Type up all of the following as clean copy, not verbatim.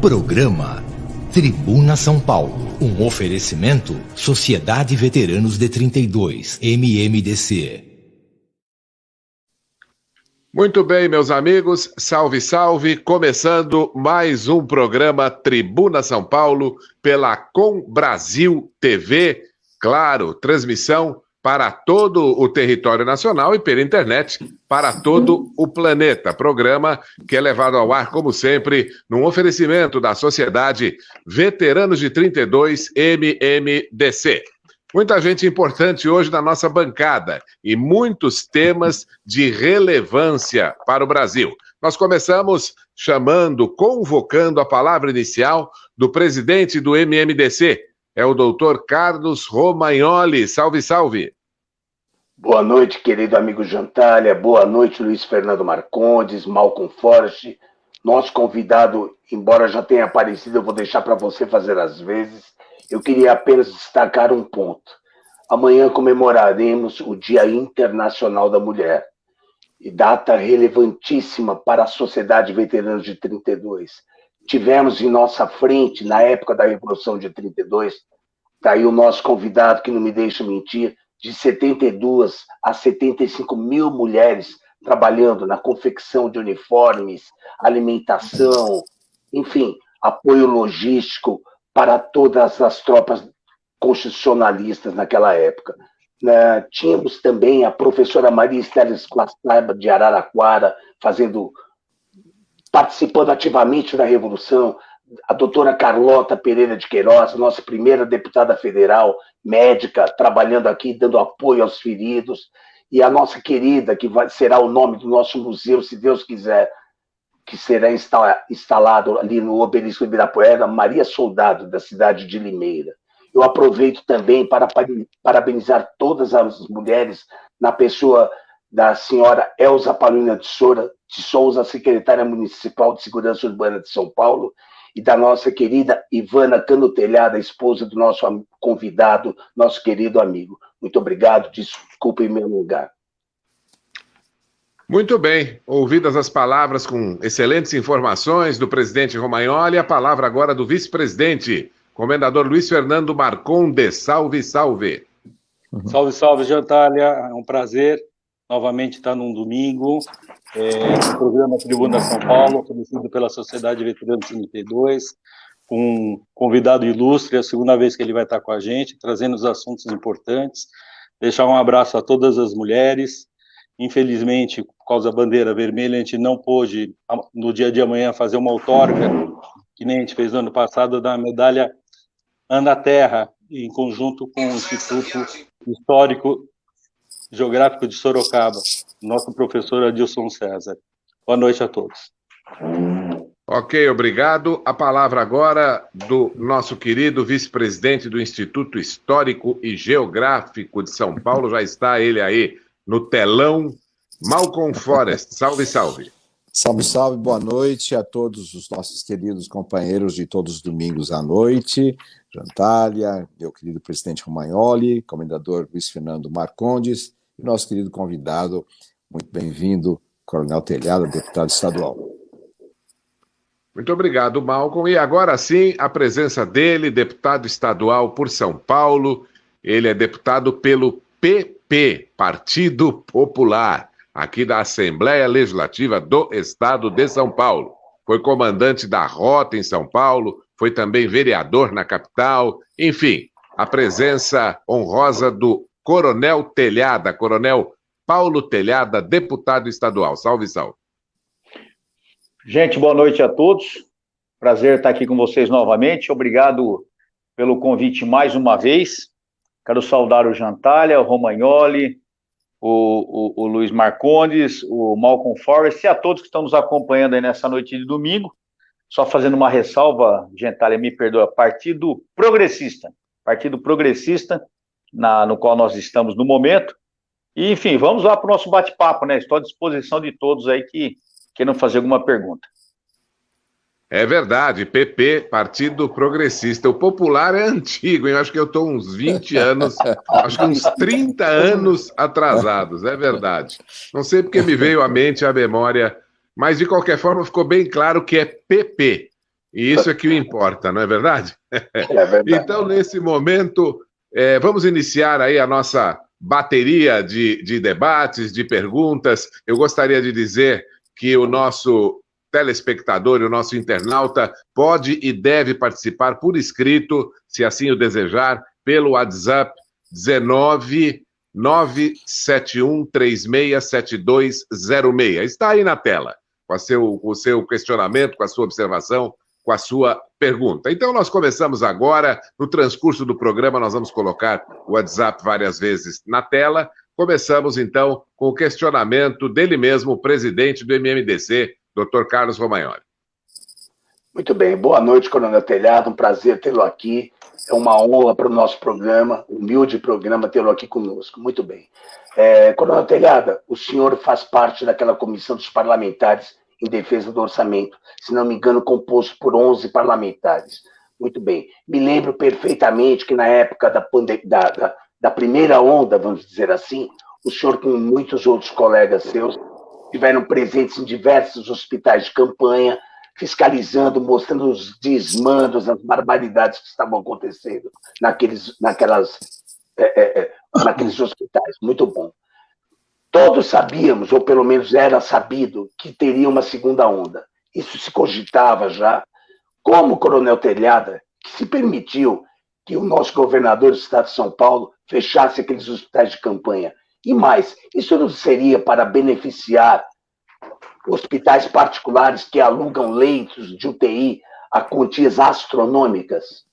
Programa Tribuna São Paulo. Um oferecimento Sociedade Veteranos de 32, MMDC. Muito bem, meus amigos, salve, salve, começando mais um programa Tribuna São Paulo pela Com Brasil TV, claro, transmissão para todo o território nacional e pela internet para todo o planeta. Programa que é levado ao ar, como sempre, num oferecimento da Sociedade Veteranos de 32, MMDC. Muita gente importante hoje na nossa bancada e muitos temas de relevância para o Brasil. Nós começamos convocando a palavra inicial do presidente do MMDC, é o doutor Carlos Romagnoli. Salve, salve. Boa noite, querido amigo Jantalha. Boa noite, Luiz Fernando Marcondes, Malcolm Forrest. Nosso convidado, embora já tenha aparecido, eu vou deixar para você fazer as vezes. Eu queria apenas destacar um ponto. Amanhã comemoraremos o Dia Internacional da Mulher, e data relevantíssima para a Sociedade Veteranos de 32. Tivemos em nossa frente, na época da Revolução de 32, está aí o nosso convidado, que não me deixa mentir, de 72 a 75 mil mulheres trabalhando na confecção de uniformes, alimentação, enfim, apoio logístico para todas as tropas constitucionalistas naquela época. Tínhamos também a professora Maria Estela Squastaiba de Araraquara, participando ativamente da Revolução, a doutora Carlota Pereira de Queiroz, nossa primeira deputada federal, médica, trabalhando aqui, dando apoio aos feridos, e a nossa querida, que será o nome do nosso museu, se Deus quiser, que será instalado ali no Obelisco de Ibirapuera, Maria Soldado, da cidade de Limeira. Eu aproveito também para parabenizar todas as mulheres, na pessoa da senhora Elza Paulina de Souza, secretária municipal de Segurança Urbana de São Paulo, e da nossa querida Ivana Cano Telhada, esposa do nosso convidado, nosso querido amigo. Muito obrigado, desculpem meu lugar. Muito bem, ouvidas as palavras com excelentes informações do presidente Romagnoli, a palavra agora do vice-presidente, comendador Luiz Fernando Marcondes. Salve, salve. Salve, salve, Jantalha. É um prazer novamente estar num domingo, no programa Tribuna São Paulo, oferecido pela Sociedade Veteranos 32, com um convidado ilustre, é a segunda vez que ele vai estar com a gente, trazendo os assuntos importantes. Deixar um abraço a todas as mulheres. Infelizmente, por causa da bandeira vermelha, a gente não pôde, no dia de amanhã, fazer uma outorga, que nem a gente fez no ano passado, da medalha Ana Terra, em conjunto com o Instituto Histórico Geográfico de Sorocaba, nosso professor Adilson César. Boa noite a todos. Ok, obrigado. A palavra agora do nosso querido vice-presidente do Instituto Histórico e Geográfico de São Paulo, já está ele aí no telão, Malcolm Forrest. Salve, salve. Salve, salve, boa noite a todos os nossos queridos companheiros de todos os domingos à noite. Jantalha, meu querido presidente Romagnoli, comendador Luiz Fernando Marcondes, e nosso querido convidado, muito bem-vindo, Coronel Telhada, deputado estadual. Muito obrigado, Malcolm. E agora sim, a presença dele, deputado estadual por São Paulo. Ele é deputado pelo PP, Partido Popular, aqui da Assembleia Legislativa do Estado de São Paulo. Foi comandante da Rota em São Paulo, foi também vereador na capital. Enfim, a presença honrosa do Coronel Telhada, Coronel Paulo Telhada, deputado estadual. Salve, salve. Gente, boa noite a todos. Prazer estar aqui com vocês novamente. Obrigado pelo convite mais uma vez. Quero saudar o Jantalha, o Romagnoli, o Luiz Marcondes, o Malcolm Forrest e a todos que estão nos acompanhando aí nessa noite de domingo. Só fazendo uma ressalva, Jantalha, me perdoa, Partido Progressista, no qual nós estamos no momento. E, enfim, vamos lá para o nosso bate-papo, né? Estou à disposição de todos aí que queiram fazer alguma pergunta. É verdade, PP, Partido Progressista. O popular é antigo, hein? Eu acho que eu estou uns 20 anos, acho que uns 30 anos atrasados, é verdade. Não sei porque me veio à mente, à memória, mas de qualquer forma ficou bem claro que é PP. E isso é que importa, não é verdade? É verdade. Então, nesse momento, vamos iniciar aí a nossa bateria de debates, de perguntas. Eu gostaria de dizer que o nosso telespectador e o nosso internauta pode e deve participar por escrito, se assim o desejar, pelo WhatsApp 19971367206. Está aí na tela, com o seu questionamento, com a sua observação, com a sua pergunta. Então, nós começamos agora, no transcurso do programa, nós vamos colocar o WhatsApp várias vezes na tela. Começamos, então, com o questionamento dele mesmo, o presidente do MMDC, Dr. Carlos Romagnoli. Muito bem, boa noite, Coronel Telhado, um prazer tê-lo aqui. É uma honra para o nosso programa, humilde programa, tê-lo aqui conosco. Muito bem. Coronel Telhado, o senhor faz parte daquela comissão dos parlamentares em defesa do orçamento, se não me engano, composto por 11 parlamentares. Muito bem. Me lembro perfeitamente que na época da primeira onda, vamos dizer assim, o senhor, com muitos outros colegas seus, estiveram presentes em diversos hospitais de campanha, fiscalizando, mostrando os desmandos, as barbaridades que estavam acontecendo naqueles hospitais. Muito bom. Todos sabíamos, ou pelo menos era sabido, que teria uma segunda onda. Isso se cogitava já. Como, Coronel Telhada, que se permitiu que o nosso governador do estado de São Paulo fechasse aqueles hospitais de campanha? E mais, isso não seria para beneficiar hospitais particulares que alugam leitos de UTI a quantias astronômicas?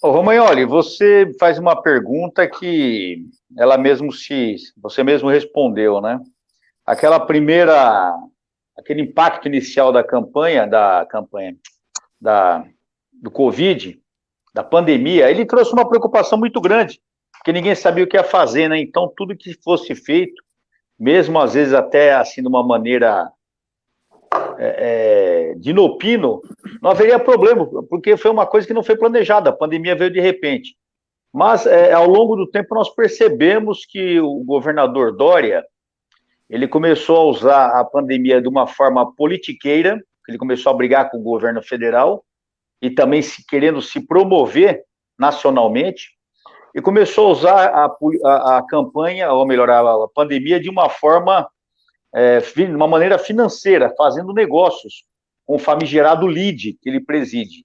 Ô, Romagnoli, você faz uma pergunta que você mesmo respondeu, né? Aquele impacto inicial da campanha do Covid, da pandemia, ele trouxe uma preocupação muito grande, porque ninguém sabia o que ia fazer, né? Então, tudo que fosse feito, mesmo às vezes até assim de uma maneira de inopino, não haveria problema, porque foi uma coisa que não foi planejada, a pandemia veio de repente. Mas ao longo do tempo nós percebemos que o governador Dória, ele começou a usar a pandemia de uma forma politiqueira, ele começou a brigar com o governo federal e também querendo se promover nacionalmente, e começou a usar a campanha, ou melhor, a pandemia de uma forma, de uma maneira financeira, fazendo negócios com o famigerado LIDE que ele preside.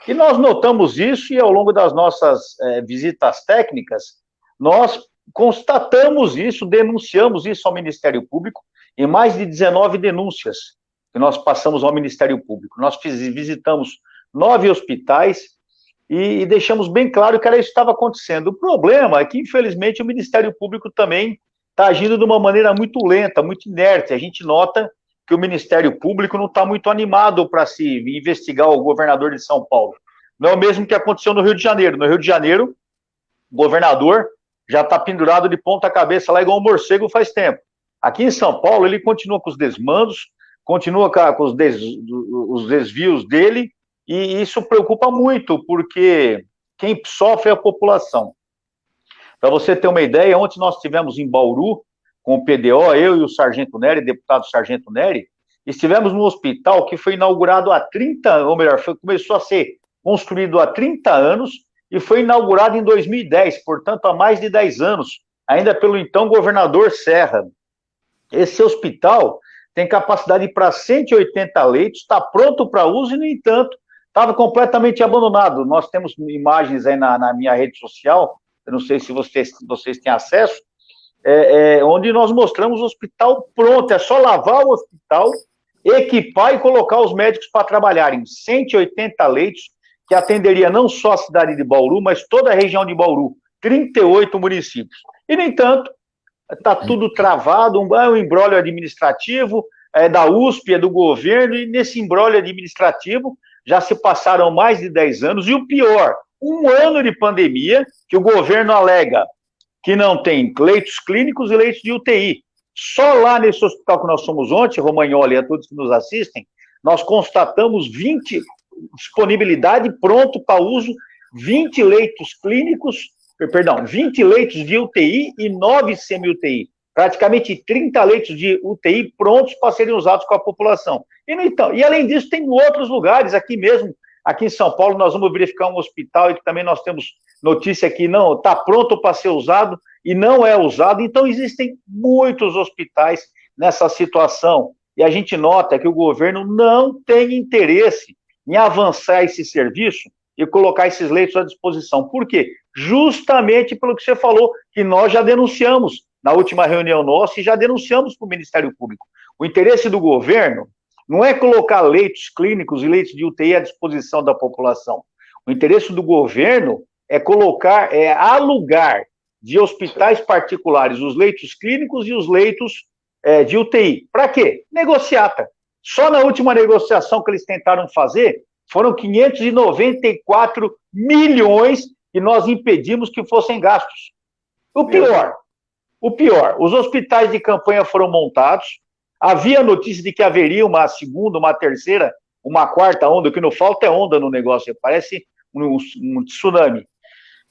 E nós notamos isso e ao longo das nossas visitas técnicas, nós constatamos isso, denunciamos isso ao Ministério Público, em mais de 19 denúncias que nós passamos ao Ministério Público. Nós visitamos 9 hospitais e deixamos bem claro que era isso que estava acontecendo. O problema é que, infelizmente, o Ministério Público também está agindo de uma maneira muito lenta, muito inerte. A gente nota que o Ministério Público não está muito animado para se investigar o governador de São Paulo. Não é o mesmo que aconteceu no Rio de Janeiro. No Rio de Janeiro, o governador já está pendurado de ponta cabeça lá igual um morcego faz tempo. Aqui em São Paulo, ele continua com os desmandos, continua com os desvios dele, e isso preocupa muito, porque quem sofre é a população. Para você ter uma ideia, ontem nós estivemos em Bauru, com o PDO, eu e o Sargento Nery, deputado Sargento Nery, estivemos num hospital que foi inaugurado há 30, ou melhor, começou a ser construído há 30 anos e foi inaugurado em 2010, portanto, há mais de 10 anos, ainda pelo então governador Serra. Esse hospital tem capacidade para 180 leitos, está pronto para uso e, no entanto, estava completamente abandonado. Nós temos imagens aí na minha rede social, eu não sei se vocês têm acesso, onde nós mostramos o hospital pronto, é só lavar o hospital, equipar e colocar os médicos para trabalharem. 180 leitos, que atenderia não só a cidade de Bauru, mas toda a região de Bauru, 38 municípios. E, no entanto, está tudo travado, um imbróglio administrativo, da USP, do governo, e nesse imbróglio administrativo já se passaram mais de 10 anos, e o pior, 1 ano de pandemia, que o governo alega que não tem leitos clínicos e leitos de UTI. Só lá nesse hospital que nós fomos ontem, Romagnoli e a todos que nos assistem, nós constatamos 20 disponibilidade pronto para uso, 20 leitos de UTI e 9 semi-UTI. praticamente 30 leitos de UTI prontos para serem usados com a população. E além disso, tem outros lugares, aqui mesmo, aqui em São Paulo, nós vamos verificar um hospital e que também nós temos notícia que não está pronto para ser usado e não é usado. Então, existem muitos hospitais nessa situação. E a gente nota que o governo não tem interesse em avançar esse serviço e colocar esses leitos à disposição. Por quê? Justamente pelo que você falou, que nós já denunciamos na última reunião nossa e já denunciamos para o Ministério Público. O interesse do governo não é colocar leitos clínicos e leitos de UTI à disposição da população. O interesse do governo é alugar de hospitais particulares os leitos clínicos e os leitos de UTI. Para quê? Negociata. Só na última negociação que eles tentaram fazer, foram 594 milhões que nós impedimos que fossem gastos. O pior, os hospitais de campanha foram montados, havia notícia de que haveria uma segunda, uma terceira, uma quarta onda, o que não falta é onda no negócio, parece um tsunami.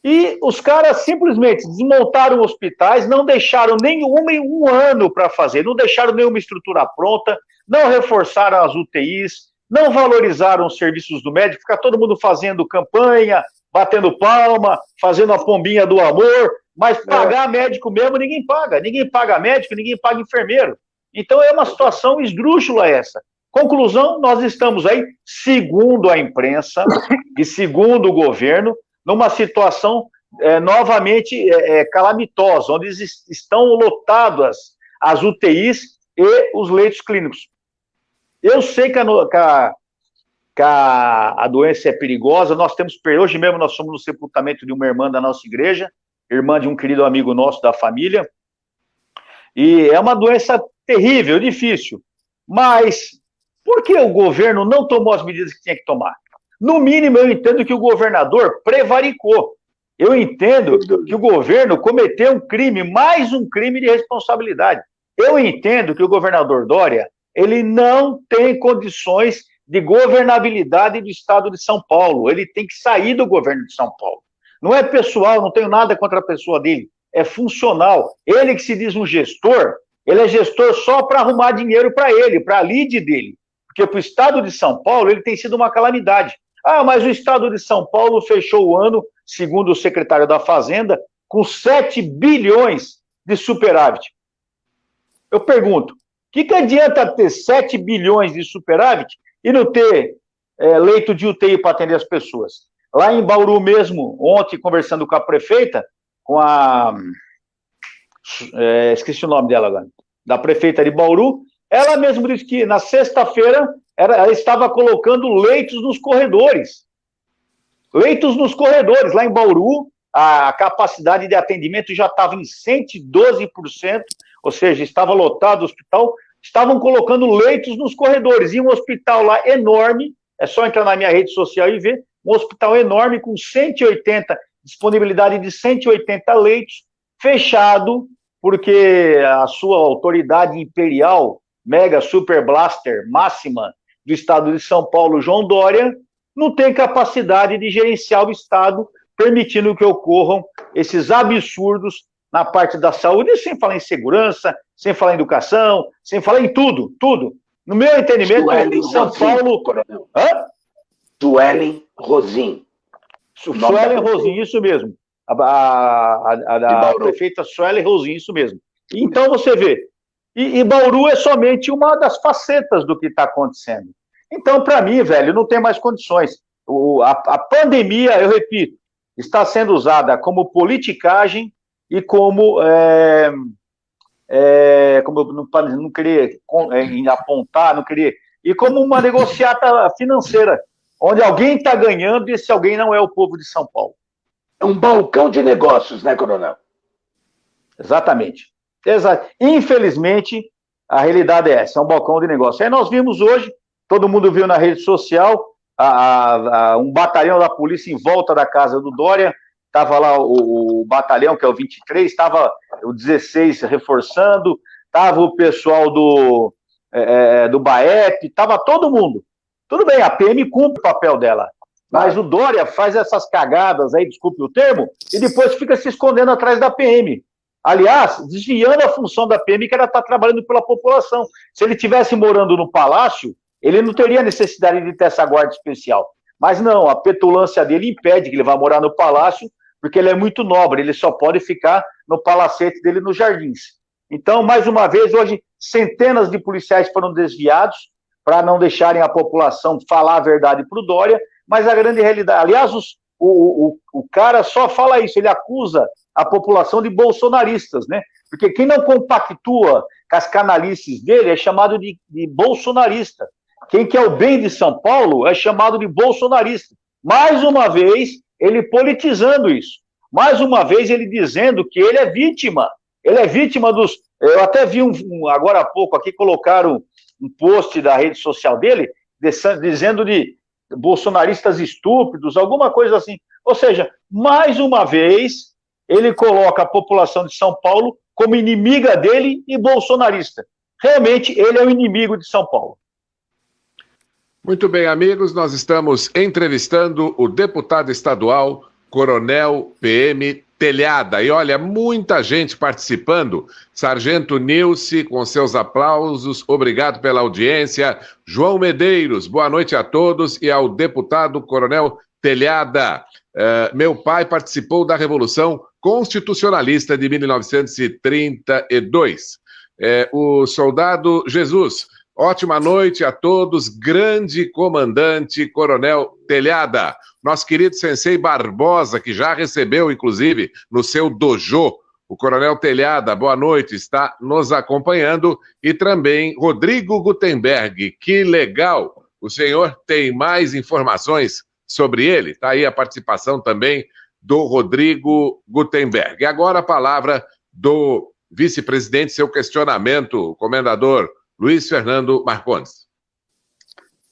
E os caras simplesmente desmontaram hospitais, não deixaram nenhuma em um ano para fazer, não deixaram nenhuma estrutura pronta, não reforçaram as UTIs, não valorizaram os serviços do médico, fica todo mundo fazendo campanha, batendo palma, fazendo a pombinha do amor, mas pagar médico mesmo ninguém paga médico, ninguém paga enfermeiro. Então é uma situação esdrúxula essa. Conclusão, nós estamos aí, segundo a imprensa e segundo o governo, numa situação novamente calamitosa, onde estão lotadas as UTIs e os leitos clínicos. Eu sei que a doença é perigosa, hoje mesmo nós somos no sepultamento de uma irmã da nossa igreja, irmã de um querido amigo nosso da família, e é uma doença terrível, difícil, mas por que o governo não tomou as medidas que tinha que tomar? No mínimo, eu entendo que o governador prevaricou. Eu entendo que o governo cometeu um crime, mais um crime de responsabilidade. Eu entendo que o governador Dória, ele não tem condições de governabilidade do estado de São Paulo. Ele tem que sair do governo de São Paulo. Não é pessoal, não tenho nada contra a pessoa dele. É funcional. Ele que se diz um gestor, ele é gestor só para arrumar dinheiro para ele, para a lide dele. Porque para o estado de São Paulo, ele tem sido uma calamidade. Ah, mas o estado de São Paulo fechou o ano, segundo o secretário da Fazenda, com 7 bilhões de superávit. Eu pergunto, o que adianta ter 7 bilhões de superávit e não ter leito de UTI para atender as pessoas? Lá em Bauru mesmo, ontem, conversando com a prefeita, esqueci o nome dela agora, da prefeita de Bauru, ela mesma disse que na sexta-feira ela estava colocando leitos nos corredores. Leitos nos corredores. Lá em Bauru, a capacidade de atendimento já estava em 112%, ou seja, estava lotado o hospital, estavam colocando leitos nos corredores. E um hospital lá enorme, é só entrar na minha rede social e ver, um hospital enorme com 180, disponibilidade de 180 leitos, fechado, porque a sua autoridade imperial, mega super blaster máxima do estado de São Paulo, João Dória, não tem capacidade de gerenciar o estado, permitindo que ocorram esses absurdos na parte da saúde, sem falar em segurança, sem falar em educação, sem falar em tudo. No meu entendimento, São Paulo... Suelen Rosim. Suelen Rosim, isso mesmo. A prefeita Suelen Rosim, isso mesmo. Então, você vê, e Bauru é somente uma das facetas do que está acontecendo. Então, para mim, velho, não tem mais condições. A pandemia, eu repito, está sendo usada como politicagem e como eu não queria apontar, não queria... E como uma negociata financeira, onde alguém está ganhando e esse alguém não é o povo de São Paulo. É um balcão de negócios, né, coronel? Exatamente. Infelizmente, a realidade é essa, é um balcão de negócios. Aí nós vimos hoje, todo mundo viu na rede social, um batalhão da polícia em volta da casa do Dória, estava lá o batalhão, que é o 23, estava o 16 reforçando, estava o pessoal do BAEP, estava todo mundo. Tudo bem, a PM cumpre o papel dela, mas o Dória faz essas cagadas aí, desculpe o termo, e depois fica se escondendo atrás da PM. Aliás, desviando a função da PM, que era estar trabalhando pela população. Se ele estivesse morando no palácio, ele não teria necessidade de ter essa guarda especial. Mas não, a petulância dele impede que ele vá morar no palácio, porque ele é muito nobre, ele só pode ficar no palacete dele nos jardins. Então, mais uma vez, hoje, centenas de policiais foram desviados para não deixarem a população falar a verdade para o Dória, mas a grande realidade... Aliás, o cara só fala isso, ele acusa a população de bolsonaristas, né? Porque quem não compactua com as canalices dele é chamado de bolsonarista. Quem quer o bem de São Paulo é chamado de bolsonarista. Mais uma vez, ele politizando isso. Mais uma vez, ele dizendo que ele é vítima. Ele é vítima dos... Eu até vi agora há pouco aqui, colocaram um post da rede social dele, dizendo de bolsonaristas estúpidos, alguma coisa assim. Ou seja, mais uma vez, ele coloca a população de São Paulo como inimiga dele e bolsonarista. Realmente, ele é o inimigo de São Paulo. Muito bem, amigos, nós estamos entrevistando o deputado estadual, Coronel PM Telhada. E olha, muita gente participando. Sargento Nilce, com seus aplausos, obrigado pela audiência. João Medeiros, boa noite a todos. E ao deputado Coronel Telhada. Meu pai participou da Revolução Constitucionalista de 1932. O soldado Jesus, ótima noite a todos, grande comandante Coronel Telhada. Nosso querido Sensei Barbosa, que já recebeu, inclusive, no seu dojo, o Coronel Telhada, boa noite, está nos acompanhando. E também Rodrigo Gutenberg, que legal, o senhor tem mais informações sobre ele? Está aí a participação também do Rodrigo Gutenberg. E agora a palavra do vice-presidente, seu questionamento, comendador Luiz Fernando Marcondes.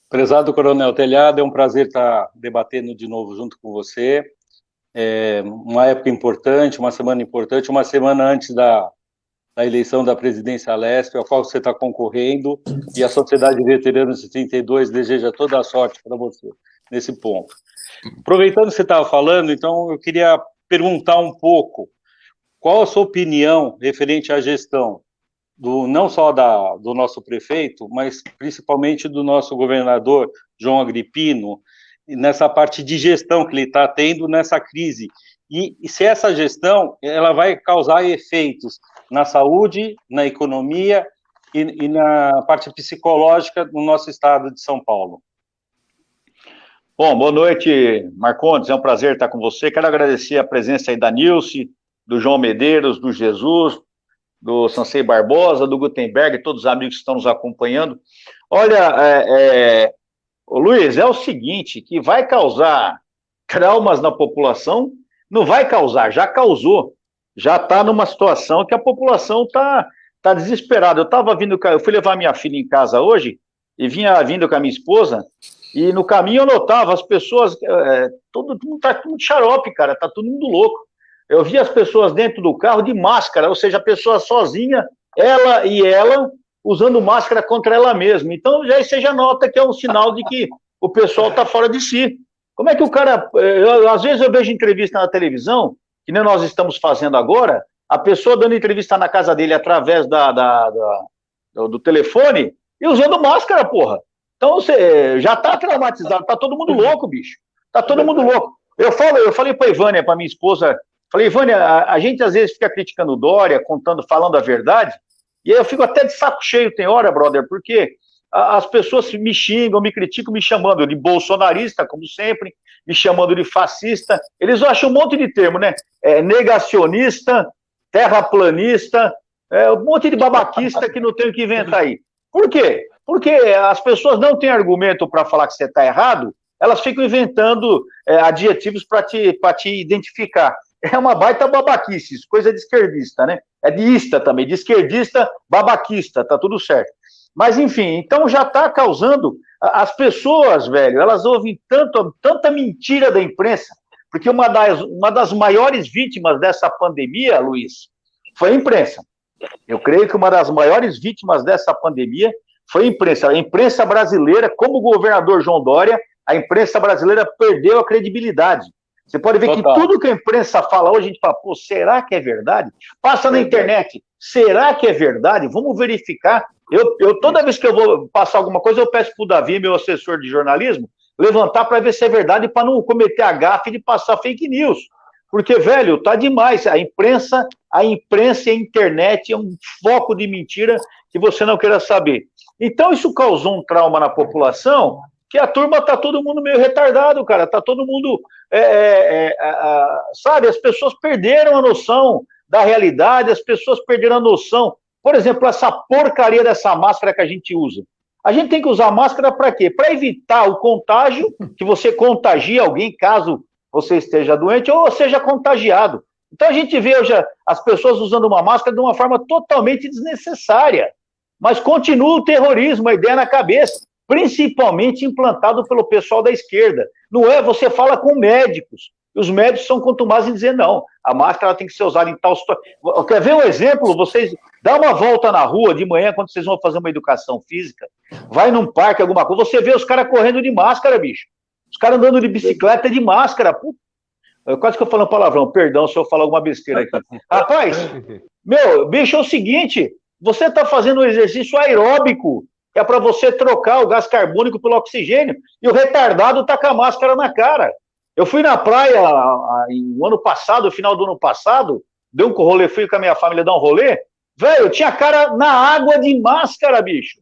Prezado Coronel Telhada, é um prazer estar debatendo de novo junto com você. É uma época importante, uma semana importante, uma semana antes da eleição da presidência Leste, a qual você está concorrendo, e a Sociedade Veteranos de 32 deseja toda a sorte para você nesse ponto. Aproveitando que você estava falando, então eu queria perguntar um pouco, qual a sua opinião referente à gestão não só do nosso prefeito, mas principalmente do nosso governador, João Agripino, nessa parte de gestão que ele está tendo nessa crise. E se essa gestão ela vai causar efeitos na saúde, na economia e na parte psicológica do nosso estado de São Paulo. Bom, boa noite, Marcondes, é um prazer estar com você. Quero agradecer a presença aí da Nilce, do João Medeiros, do Jesus, do Sensei Barbosa, do Gutenberg, todos os amigos que estão nos acompanhando. Olha, Luiz, é o seguinte, que vai causar traumas na população, não vai causar, já causou, já está numa situação que a população está desesperada. Eu fui levar minha filha em casa hoje, e vinha vindo com a minha esposa, e no caminho eu notava as pessoas, todo mundo está tudo xarope, cara, está todo mundo louco. Eu vi as pessoas dentro do carro de máscara, ou seja, a pessoa sozinha, ela usando máscara contra ela mesma. Então, você já nota que é um sinal de que o pessoal está fora de si. Como é que o cara... às vezes eu vejo entrevista na televisão, que nem nós estamos fazendo agora, a pessoa dando entrevista na casa dele através do telefone e usando máscara, porra. Então, você já está traumatizado, está todo mundo louco, bicho. Está todo mundo louco. Eu falei para a Ivânia, para minha esposa... Falei, Ivânia, a gente às vezes fica criticando o Dória, falando a verdade, e aí eu fico até de saco cheio, tem hora, brother, porque as pessoas me xingam, me criticam, me chamando de bolsonarista, como sempre, me chamando de fascista, eles acham um monte de termo, né? Negacionista, terraplanista, um monte de babaquista que não tem o que inventar aí. Por quê? Porque as pessoas não têm argumento para falar que você está errado, elas ficam inventando adjetivos para te identificar. É uma baita babaquice, isso, coisa de esquerdista, né? É de ista também, de esquerdista, babaquista, tá tudo certo. Mas, enfim, então já está causando... As pessoas, velho, elas ouvem tanta mentira da imprensa, porque uma das maiores vítimas dessa pandemia, Luiz, foi a imprensa. Eu creio que uma das maiores vítimas dessa pandemia foi a imprensa. A imprensa brasileira, como o governador João Dória, a imprensa brasileira perdeu a credibilidade. Você pode ver que tudo que a imprensa fala hoje, a gente fala, pô, será que é verdade? Passa na internet, será que é verdade? Vamos verificar. Eu toda vez que eu vou passar alguma coisa, eu peço para o Davi, meu assessor de jornalismo, levantar para ver se é verdade, para não cometer a gafe de passar fake news. Porque, velho, tá demais. A imprensa e a internet é um foco de mentira que você não queira saber. Então, isso causou um trauma na população, que a turma tá todo mundo meio retardado, cara. Tá todo mundo, sabe, as pessoas perderam a noção da realidade, as pessoas perderam a noção. Por exemplo, essa porcaria dessa máscara que a gente usa. A gente tem que usar máscara para quê? Para evitar o contágio, que você contagie alguém caso você esteja doente ou seja contagiado. Então a gente vê hoje as pessoas usando uma máscara de uma forma totalmente desnecessária. Mas continua o terrorismo, a ideia na cabeça, principalmente implantado pelo pessoal da esquerda. Não é? Você fala com médicos, e os médicos são contumazes em dizer não, a máscara tem que ser usada em tal situação. Quer ver um exemplo? Vocês dá uma volta na rua de manhã, quando vocês vão fazer uma educação física, vai num parque, alguma coisa, você vê os caras correndo de máscara, bicho. Os caras andando de bicicleta de máscara. Quase que eu falo um palavrão, perdão se eu falar alguma besteira aqui. Rapaz, meu, bicho, é o seguinte, você está fazendo um exercício aeróbico, que é para você trocar o gás carbônico pelo oxigênio, e o retardado tá com a máscara na cara. Eu fui na praia no ano passado, no final do ano passado, dei um rolê, fui com a minha família dar um rolê, velho, tinha cara na água de máscara, bicho.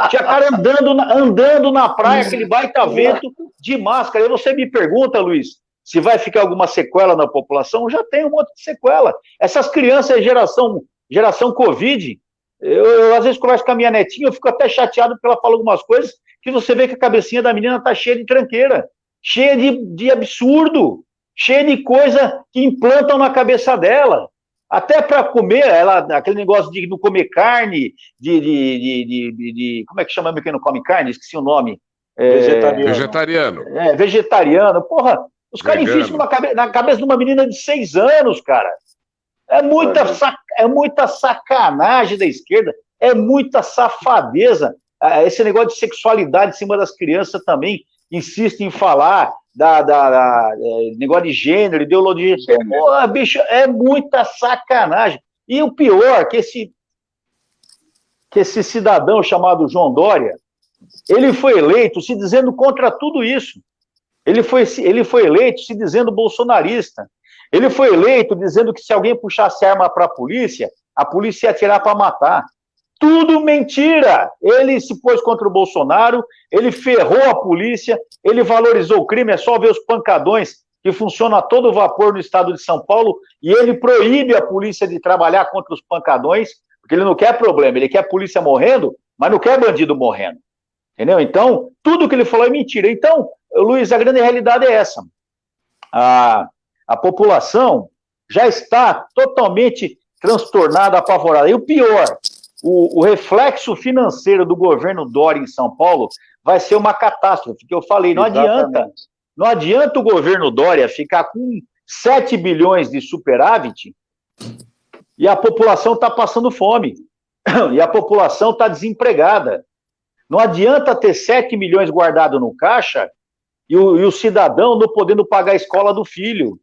Tinha cara andando na praia, aquele baita vento de máscara. Aí você me pergunta, Luiz, se vai ficar alguma sequela na população? Já tem um monte de sequela. Essas crianças, geração Covid, eu às vezes converso com a minha netinha, eu fico até chateado porque ela fala algumas coisas que você vê que a cabecinha da menina tá cheia de tranqueira, cheia de absurdo, cheia de coisa que implantam na cabeça dela. Até para comer, aquele negócio de não comer carne, como é que chama quem não come carne? Esqueci o nome. Vegetariano. Vegetariano. Porra, os caras enfiam isso na cabeça de uma menina de 6 anos, cara. É muita sacanagem da esquerda, é muita safadeza. Esse negócio de sexualidade em cima das crianças também insiste em falar negócio de gênero, ideologia. Porra, bicho, é muita sacanagem. E o pior, que esse cidadão chamado João Dória, ele foi eleito se dizendo contra tudo isso. Ele foi eleito se dizendo bolsonarista. Ele foi eleito dizendo que se alguém puxasse arma para a polícia ia atirar para matar. Tudo mentira! Ele se pôs contra o Bolsonaro, ele ferrou a polícia, ele valorizou o crime, é só ver os pancadões que funcionam a todo vapor no estado de São Paulo, e ele proíbe a polícia de trabalhar contra os pancadões, porque ele não quer problema, ele quer a polícia morrendo, mas não quer bandido morrendo. Entendeu? Então, tudo que ele falou é mentira. Então, Luiz, a grande realidade é essa. A população já está totalmente transtornada, apavorada. E o pior, o reflexo financeiro do governo Dória em São Paulo vai ser uma catástrofe, que eu falei, não adianta o governo Dória ficar com 7 bilhões de superávit e a população está passando fome, e a população está desempregada. Não adianta ter 7 milhões guardado no caixa e o cidadão não podendo pagar a escola do filho,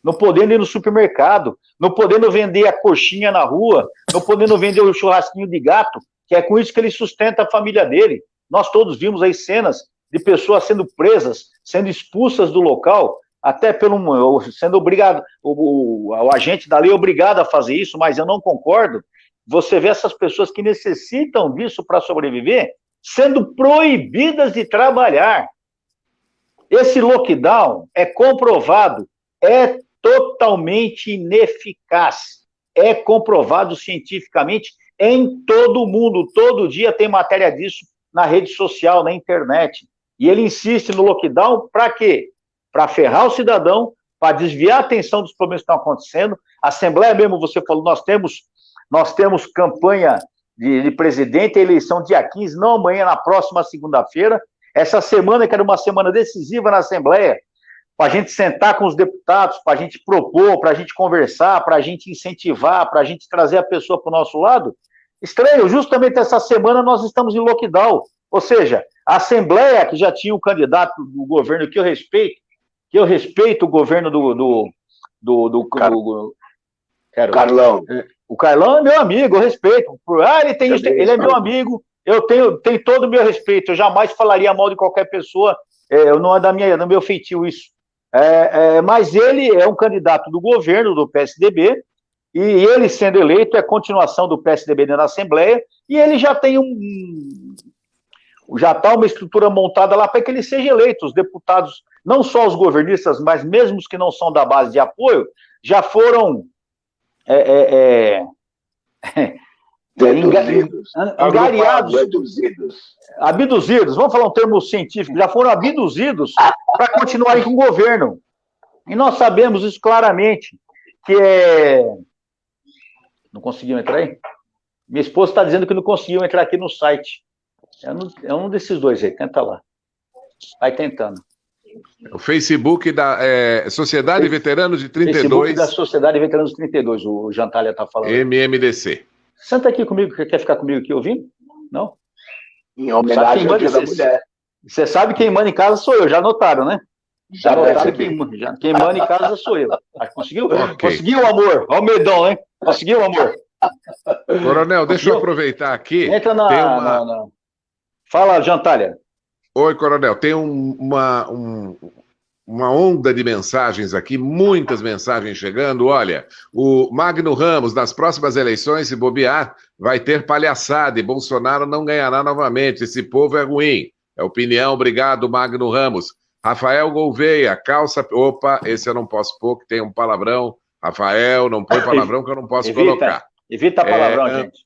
não podendo ir no supermercado, não podendo vender a coxinha na rua, não podendo vender o churrasquinho de gato, que é com isso que ele sustenta a família dele. Nós todos vimos aí cenas de pessoas sendo presas, sendo expulsas do local, até sendo obrigado, o agente da lei é obrigado a fazer isso, mas eu não concordo. Você vê essas pessoas que necessitam disso para sobreviver, sendo proibidas de trabalhar. Esse lockdown é comprovado, é totalmente ineficaz. É comprovado cientificamente em todo o mundo. Todo dia tem matéria disso na rede social, na internet. E ele insiste no lockdown para quê? Para ferrar o cidadão, para desviar a atenção dos problemas que estão acontecendo. A Assembleia mesmo, você falou, nós temos campanha de presidente, a eleição dia 15, não amanhã, na próxima segunda-feira. Essa semana, que era uma semana decisiva na Assembleia, para a gente sentar com os deputados, para a gente propor, para a gente conversar, para a gente incentivar, para a gente trazer a pessoa para o nosso lado. Estranho, justamente essa semana nós estamos em lockdown. Ou seja, a Assembleia, que já tinha um candidato do governo que eu respeito, que eu respeito o governo Carlão. O Carlão é meu amigo, eu respeito. Ele é meu amigo, eu tenho todo o meu respeito, eu jamais falaria mal de qualquer pessoa, não é do meu feitio isso. Mas ele é um candidato do governo, do PSDB, e ele sendo eleito é continuação do PSDB na Assembleia, e ele já tem já está uma estrutura montada lá para que ele seja eleito. Os deputados, não só os governistas, mas mesmo os que não são da base de apoio, já foram angariados, abduzidos, vamos falar um termo científico, já foram abduzidos para continuarem com o governo. E nós sabemos isso claramente, que Não conseguiu entrar aí? Minha esposa está dizendo que não conseguiu entrar aqui no site. É um desses dois aí, tenta lá. Vai tentando. O Facebook da Sociedade Veteranos de 32. Facebook da Sociedade Veteranos de 32, o Jantalha está falando. MMDC. Senta aqui comigo, quer ficar comigo aqui ouvindo? Não? Em homenagem ao Dia da Mulher. Você sabe quem manda em casa sou eu, já notaram, né? Já notaram quem manda em casa sou eu. Conseguiu? Okay. Conseguiu, amor. Olha o medão, hein? Conseguiu, amor? Coronel, deixa eu aproveitar aqui. Entra Fala, Jantalha. Oi, Coronel. Tem uma onda de mensagens aqui, muitas mensagens chegando. Olha, o Magno Ramos, nas próximas eleições, se bobear, vai ter palhaçada e Bolsonaro não ganhará novamente. Esse povo é ruim. É opinião. Obrigado, Magno Ramos. Rafael Gouveia, calça... Opa, esse eu não posso pôr, que tem um palavrão. Rafael, não põe palavrão que eu não posso colocar. Evita palavrão, gente.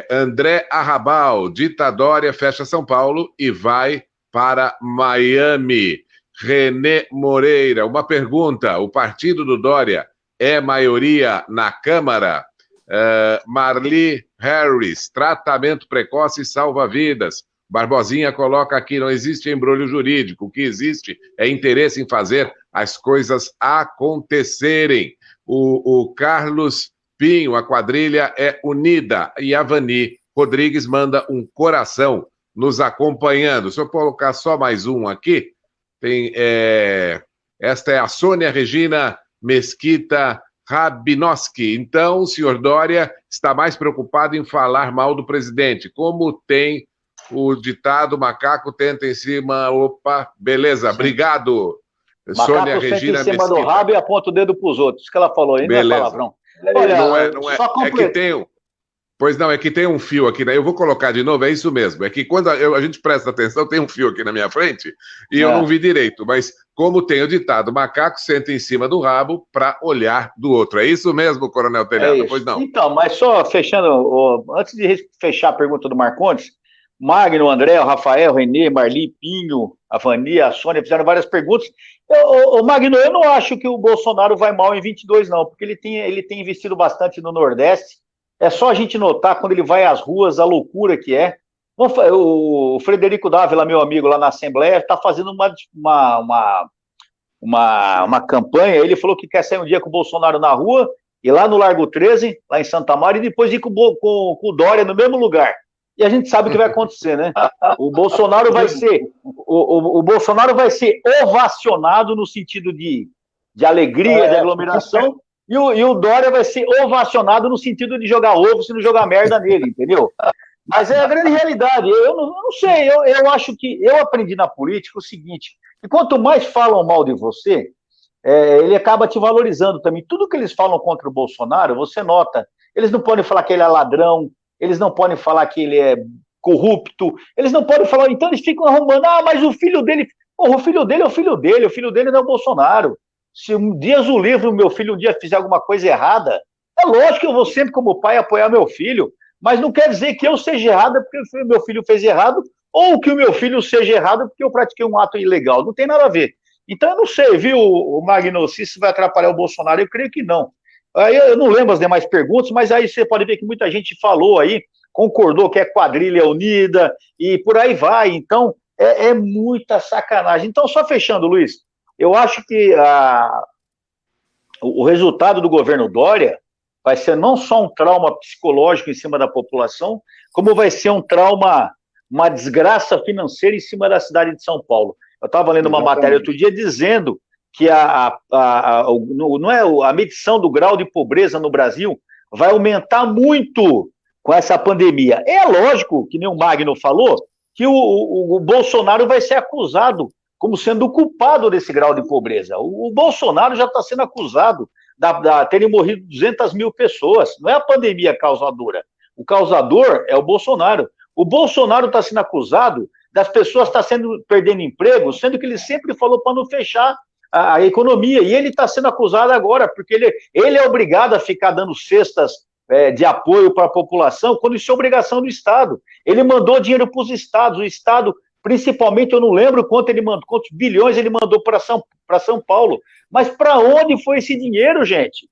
André Arrabal, Ditadória fecha São Paulo e vai para Miami. René Moreira, uma pergunta. O partido do Dória é maioria na Câmara? Marli Harris, tratamento precoce salva vidas. Barbosinha coloca aqui, não existe embrulho jurídico, o que existe é interesse em fazer as coisas acontecerem. O Carlos Pinho, a quadrilha é unida, e a Vani Rodrigues manda um coração nos acompanhando. Se eu colocar só mais um aqui, tem, esta é a Sônia Regina Mesquita Rabinoski. Então, o senhor Dória está mais preocupado em falar mal do presidente, como tem o ditado, macaco tenta em cima, opa, beleza, obrigado, Sônia Regina Mesquita. Macaco senta em cima do rabo e aponta o dedo para os outros, isso que ela falou aí, beleza. Não é palavrão. Olha, não é, é que tem pois não, é que tem um fio aqui, né? Eu vou colocar de novo, é isso mesmo, é que quando a gente presta atenção, tem um fio aqui na minha frente, e eu não vi direito, mas como tem o ditado, macaco senta em cima do rabo para olhar do outro, é isso mesmo, Coronel Telhado? Pois não. Então, mas só fechando, antes de fechar a pergunta do Marcondes, Magno, André, o Rafael, o Renê, Marli, Pinho, a Vani, a Sônia fizeram várias perguntas. Magno, eu não acho que o Bolsonaro vai mal em 22, não, porque ele tem investido bastante no Nordeste. É só a gente notar quando ele vai às ruas, a loucura que é. O Frederico Dávila, meu amigo lá na Assembleia, está fazendo uma campanha. Ele falou que quer sair um dia com o Bolsonaro na rua, ir lá no Largo 13, lá em Santa Maria, e depois ir com o Dória no mesmo lugar. E a gente sabe o que vai acontecer, né? O Bolsonaro vai ser ovacionado no sentido de alegria, de aglomeração, e o Dória vai ser ovacionado no sentido de jogar ovo se não jogar merda nele, entendeu? Mas é a grande realidade. Eu não sei, eu acho que eu aprendi na política o seguinte, que quanto mais falam mal de você, ele acaba te valorizando também. Tudo que eles falam contra o Bolsonaro, você nota. Eles não podem falar que ele é ladrão, eles não podem falar que ele é corrupto, eles não podem falar, então eles ficam arrumando, mas o filho dele, o filho dele é o filho dele não é o Bolsonaro. Se um dia o livro, meu filho um dia fizer alguma coisa errada, é lógico que eu vou sempre, como pai, apoiar meu filho, mas não quer dizer que eu seja errado porque o meu filho fez errado, ou que o meu filho seja errado porque eu pratiquei um ato ilegal, não tem nada a ver. Então eu não sei, viu, Magno, se isso vai atrapalhar o Bolsonaro, eu creio que não. Aí eu não lembro as demais perguntas, mas aí você pode ver que muita gente falou aí, concordou que é quadrilha unida, e por aí vai. Então, é muita sacanagem. Então, só fechando, Luiz, eu acho que o resultado do governo Dória vai ser não só um trauma psicológico em cima da população, como vai ser um trauma, uma desgraça financeira em cima da cidade de São Paulo. Eu estava lendo uma matéria outro dia dizendo que não é a medição do grau de pobreza no Brasil vai aumentar muito com essa pandemia. É lógico, que nem o Magno falou, que o Bolsonaro vai ser acusado como sendo o culpado desse grau de pobreza. O Bolsonaro já está sendo acusado de terem morrido 200 mil pessoas. Não é a pandemia causadora. O causador é o Bolsonaro. O Bolsonaro está sendo acusado das pessoas perdendo emprego, sendo que ele sempre falou para não fechar a economia. E ele está sendo acusado agora, porque ele é obrigado a ficar dando cestas de apoio para a população, quando isso é obrigação do Estado. Ele mandou dinheiro para os estados. O Estado, principalmente, eu não lembro quantos bilhões ele mandou para São Paulo. Mas para onde foi esse dinheiro, gente?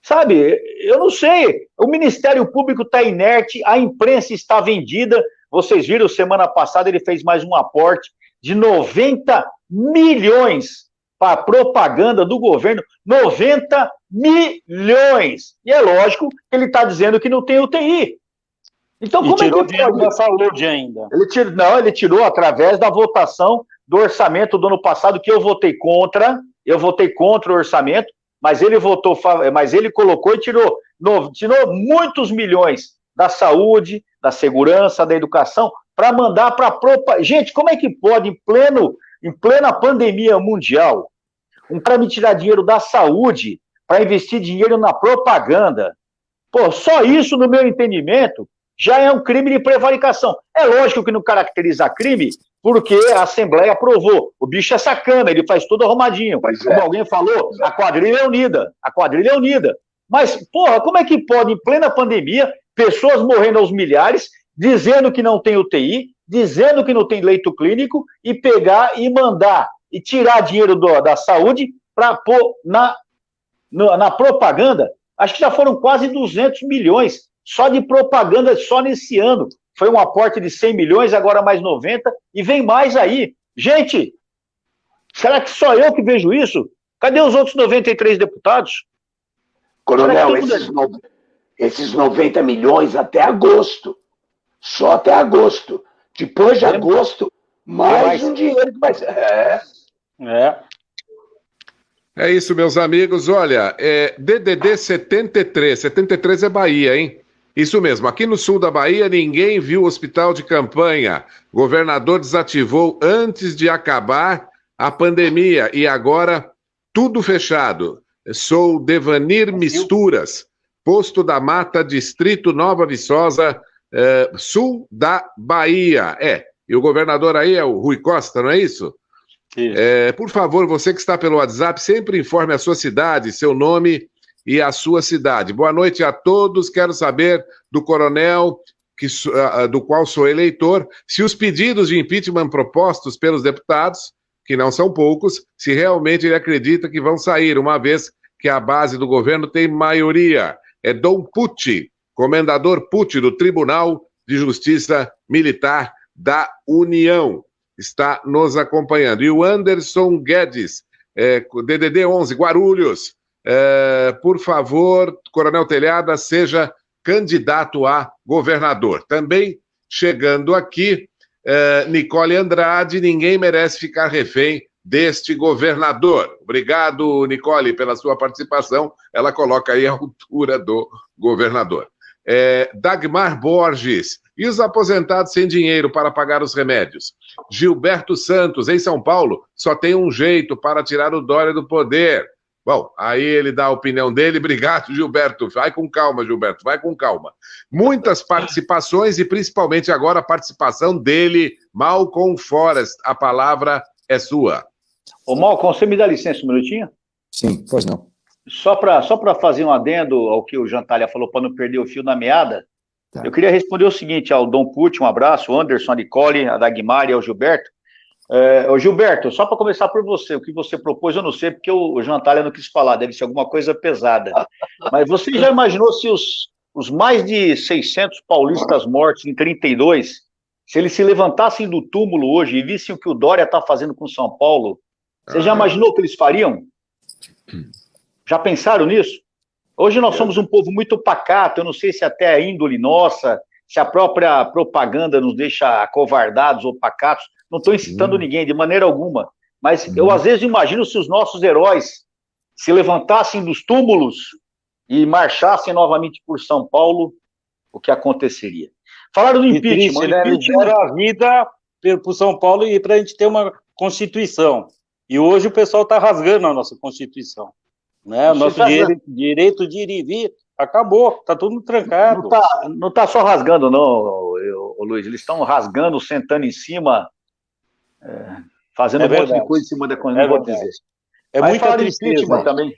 Sabe, eu não sei. O Ministério Público está inerte, a imprensa está vendida. Vocês viram, semana passada ele fez mais um aporte de 90 milhões para a propaganda do governo. 90 milhões! E é lógico que ele está dizendo que não tem UTI. Então, como tirou é que dinheiro da saúde ainda? Ele tirou através da votação do orçamento do ano passado, que eu votei contra o orçamento, mas ele colocou e tirou muitos milhões da saúde, da segurança, da educação, para mandar para a propaganda. Gente, como é que pode, em plena pandemia mundial, um cara me tirar dinheiro da saúde para investir dinheiro na propaganda? Pô, só isso, no meu entendimento, já é um crime de prevaricação. É lógico que não caracteriza crime, porque a Assembleia aprovou. O bicho é sacana, ele faz tudo arrumadinho. Como alguém falou, a quadrilha é unida. Mas, porra, como é que pode, em plena pandemia, pessoas morrendo aos milhares, dizendo que não tem UTI, dizendo que não tem leito clínico, e pegar e mandar, e tirar dinheiro da saúde para pôr na propaganda? Acho que já foram quase 200 milhões só de propaganda, só nesse ano. Foi um aporte de 100 milhões, agora mais 90, e vem mais aí. Gente, será que só eu que vejo isso? Cadê os outros 93 deputados? Coronel, esses 90 milhões até agosto. Só até agosto. Depois de agosto, mais um dinheiro que vai ser. É isso, meus amigos. Olha, DDD 73. 73 é Bahia, hein? Isso mesmo. Aqui no sul da Bahia, ninguém viu o hospital de campanha. O governador desativou antes de acabar a pandemia. E agora, tudo fechado. Sou Devanir Misturas, Posto da Mata, Distrito Nova Viçosa, sul da Bahia. E o governador aí é o Rui Costa, não é isso? Por favor, você que está pelo WhatsApp, sempre informe a sua cidade, seu nome e a sua cidade. Boa noite a todos. Quero saber do coronel, do qual sou eleitor, se os pedidos de impeachment propostos pelos deputados, que não são poucos, se realmente ele acredita que vão sair, uma vez que a base do governo tem maioria. É Dom Pucci, comendador Pucci do Tribunal de Justiça Militar da União, está nos acompanhando. E o Anderson Guedes, DDD 11, Guarulhos, por favor, Coronel Telhada, seja candidato a governador. Também chegando aqui, Nicole Andrade, ninguém merece ficar refém deste governador. Obrigado, Nicole, pela sua participação. Ela coloca aí a altura do governador. Dagmar Borges, e os aposentados sem dinheiro para pagar os remédios? Gilberto Santos, em São Paulo, só tem um jeito para tirar o Dória do poder. Bom, aí ele dá a opinião dele. Obrigado, Gilberto. Vai com calma, Gilberto, vai com calma. Muitas participações e principalmente agora a participação dele, Malcolm Forest. A palavra é sua. Ô, Malcolm, você me dá licença um minutinho? Sim, pois não. Só para fazer um adendo ao que o Jantalha falou, para não perder o fio na meada, tá. Eu queria responder o seguinte ao Dom Pucci, um abraço, o Anderson, a Nicole, a Dagmar e ao Gilberto. Ô Gilberto, só para começar por você, o que você propôs, eu não sei, porque o Jantalha não quis falar, deve ser alguma coisa pesada. Mas você já imaginou se os mais de 600 paulistas mortos em 32, se eles se levantassem do túmulo hoje e vissem o que o Dória está fazendo com São Paulo, você já imaginou o que eles fariam? Já pensaram nisso? Hoje nós somos um povo muito pacato, eu não sei se até a índole nossa, se a própria propaganda nos deixa acovardados ou pacatos, não estou incitando ninguém de maneira alguma, Mas eu, às vezes, imagino se os nossos heróis se levantassem dos túmulos e marchassem novamente por São Paulo, o que aconteceria? Falaram do impeachment. Triste, né? Eles deram a vida para o São Paulo e para a gente ter uma Constituição. E hoje o pessoal está rasgando a nossa Constituição. Né? O nosso direito de ir e vir acabou, está tudo trancado. Não tá só rasgando, não, Luiz. Eles estão rasgando, sentando em cima, fazendo um monte de coisa em cima da Constituição, vou dizer. É Mas muita tristeza também.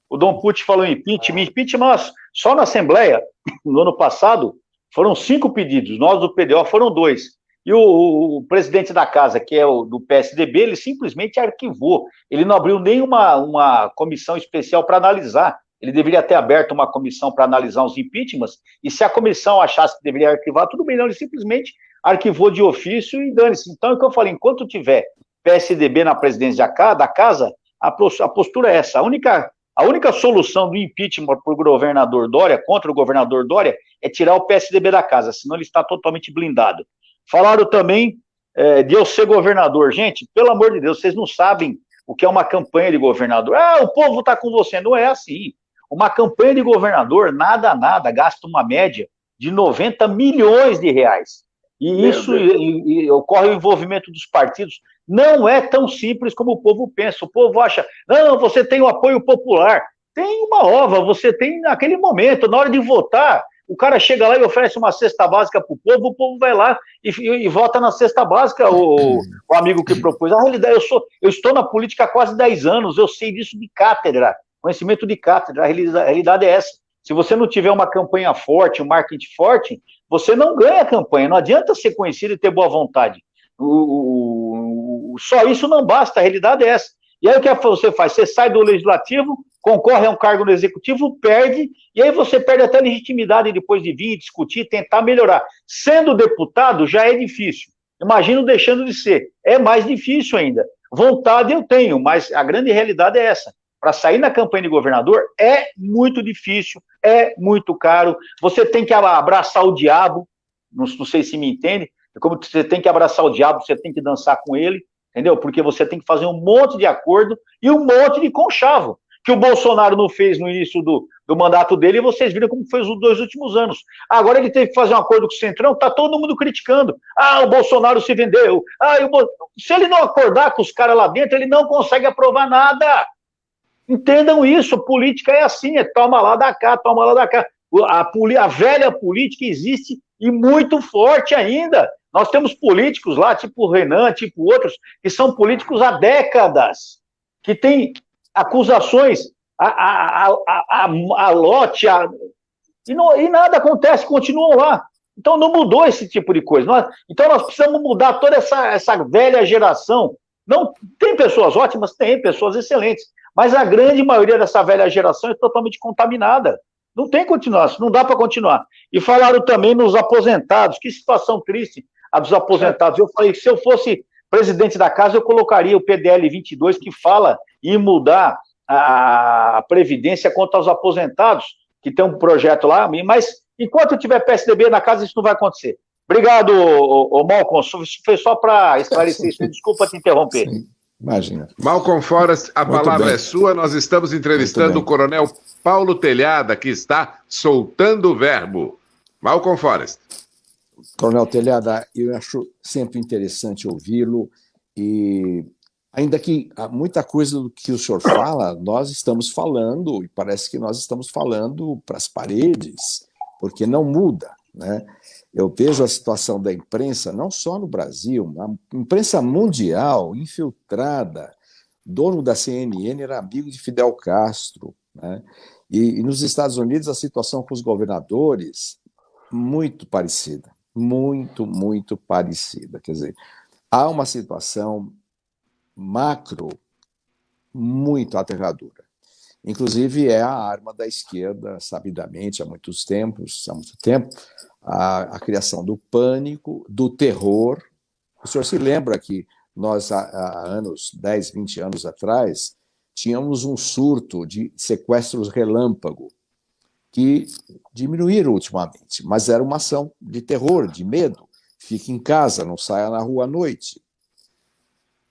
O Dom Pucci falou em impeachment. Impeachment, só na Assembleia, no ano passado, foram 5 pedidos. Nós, do PDO, foram 2. E o presidente da casa, que é o do PSDB, ele simplesmente arquivou. Ele não abriu nenhuma comissão especial para analisar. Ele deveria ter aberto uma comissão para analisar os impeachments, e se a comissão achasse que deveria arquivar, tudo bem, não, ele simplesmente arquivou de ofício e dane-se. Então, é o que eu falei, enquanto tiver PSDB na presidência da casa, a postura é essa. A única solução do impeachment para o governador Dória, contra o governador Dória, é tirar o PSDB da casa, senão ele está totalmente blindado. Falaram também de eu ser governador. Gente, pelo amor de Deus, vocês não sabem o que é uma campanha de governador. O povo está com você. Não é assim. Uma campanha de governador, nada, gasta uma média de 90 milhões de reais. E isso ocorre o envolvimento dos partidos. Não é tão simples como o povo pensa. O povo acha, não, você tem o apoio popular. Tem uma ova, você tem naquele momento, na hora de votar, o cara chega lá e oferece uma cesta básica para o povo vai lá e vota na cesta básica, o amigo que propôs. A realidade, eu estou na política há quase 10 anos, eu sei disso de cátedra, conhecimento de cátedra, a realidade é essa. Se você não tiver uma campanha forte, um marketing forte, você não ganha a campanha, não adianta ser conhecido e ter boa vontade. Só isso não basta, a realidade é essa. E aí o que você faz? Você sai do legislativo, concorre a um cargo no executivo, perde, e aí você perde até a legitimidade depois de vir discutir, tentar melhorar. Sendo deputado já é difícil. Imagino deixando de ser. É mais difícil ainda. Vontade eu tenho, mas a grande realidade é essa. Para sair na campanha de governador é muito difícil, é muito caro. Você tem que abraçar o diabo, não sei se me entende, como você tem que abraçar o diabo, você tem que dançar com ele, entendeu? Porque você tem que fazer um monte de acordo e um monte de conchavo, que o Bolsonaro não fez no início do mandato dele, e vocês viram como foi os 2 últimos anos. Agora ele teve que fazer um acordo com o Centrão, tá todo mundo criticando. O Bolsonaro se vendeu. Se ele não acordar com os caras lá dentro, ele não consegue aprovar nada. Entendam isso, política é assim, toma lá da cá, toma lá da cá. A velha política existe e muito forte ainda. Nós temos políticos lá, tipo o Renan, tipo outros, que são políticos há décadas, que têm acusações a lote, e nada acontece, continuam lá. Então não mudou esse tipo de coisa. Então nós precisamos mudar toda essa velha geração. Não, tem pessoas ótimas, tem pessoas excelentes, mas a grande maioria dessa velha geração é totalmente contaminada. Não tem continuação, não dá para continuar. E falaram também nos aposentados, que situação triste a dos aposentados. Eu falei que se eu fosse presidente da casa, eu colocaria o PDL 22, que fala em mudar a Previdência contra os aposentados, que tem um projeto lá, mas enquanto tiver PSDB na casa, isso não vai acontecer. Obrigado, Malcolm, foi só para esclarecer isso, desculpa te interromper. Sim. Imagina. Malcolm Forest, a palavra é sua. Nós estamos entrevistando o coronel Paulo Telhada, que está soltando o verbo. Malcolm Forest. Coronel Telhada, eu acho sempre interessante ouvi-lo, e ainda que muita coisa do que o senhor fala, nós estamos falando, e parece que nós estamos falando para as paredes, porque não muda, né? Eu vejo a situação da imprensa, não só no Brasil, a imprensa mundial, infiltrada. Dono da CNN era amigo de Fidel Castro, né? E nos Estados Unidos a situação com os governadores, muito parecida, muito parecida. Quer dizer, há uma situação macro muito aterradora. Inclusive é a arma da esquerda, sabidamente, há muito tempo, a criação do pânico, do terror. O senhor se lembra que nós, há anos, 10, 20 anos atrás, tínhamos um surto de sequestros relâmpago, que diminuíram ultimamente, mas era uma ação de terror, de medo. Fique em casa, não saia na rua à noite.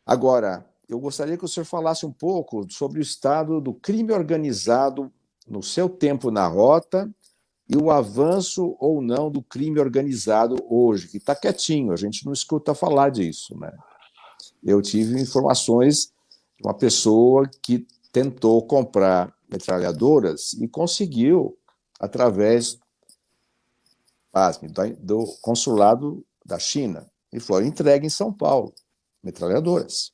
Agora, eu gostaria que o senhor falasse um pouco sobre o estado do crime organizado no seu tempo na rota e o avanço ou não do crime organizado hoje, que está quietinho, a gente não escuta falar disso, né? Eu tive informações de uma pessoa que tentou comprar metralhadoras e conseguiu através, pasme, do consulado da China, e foram entregues em São Paulo, metralhadoras.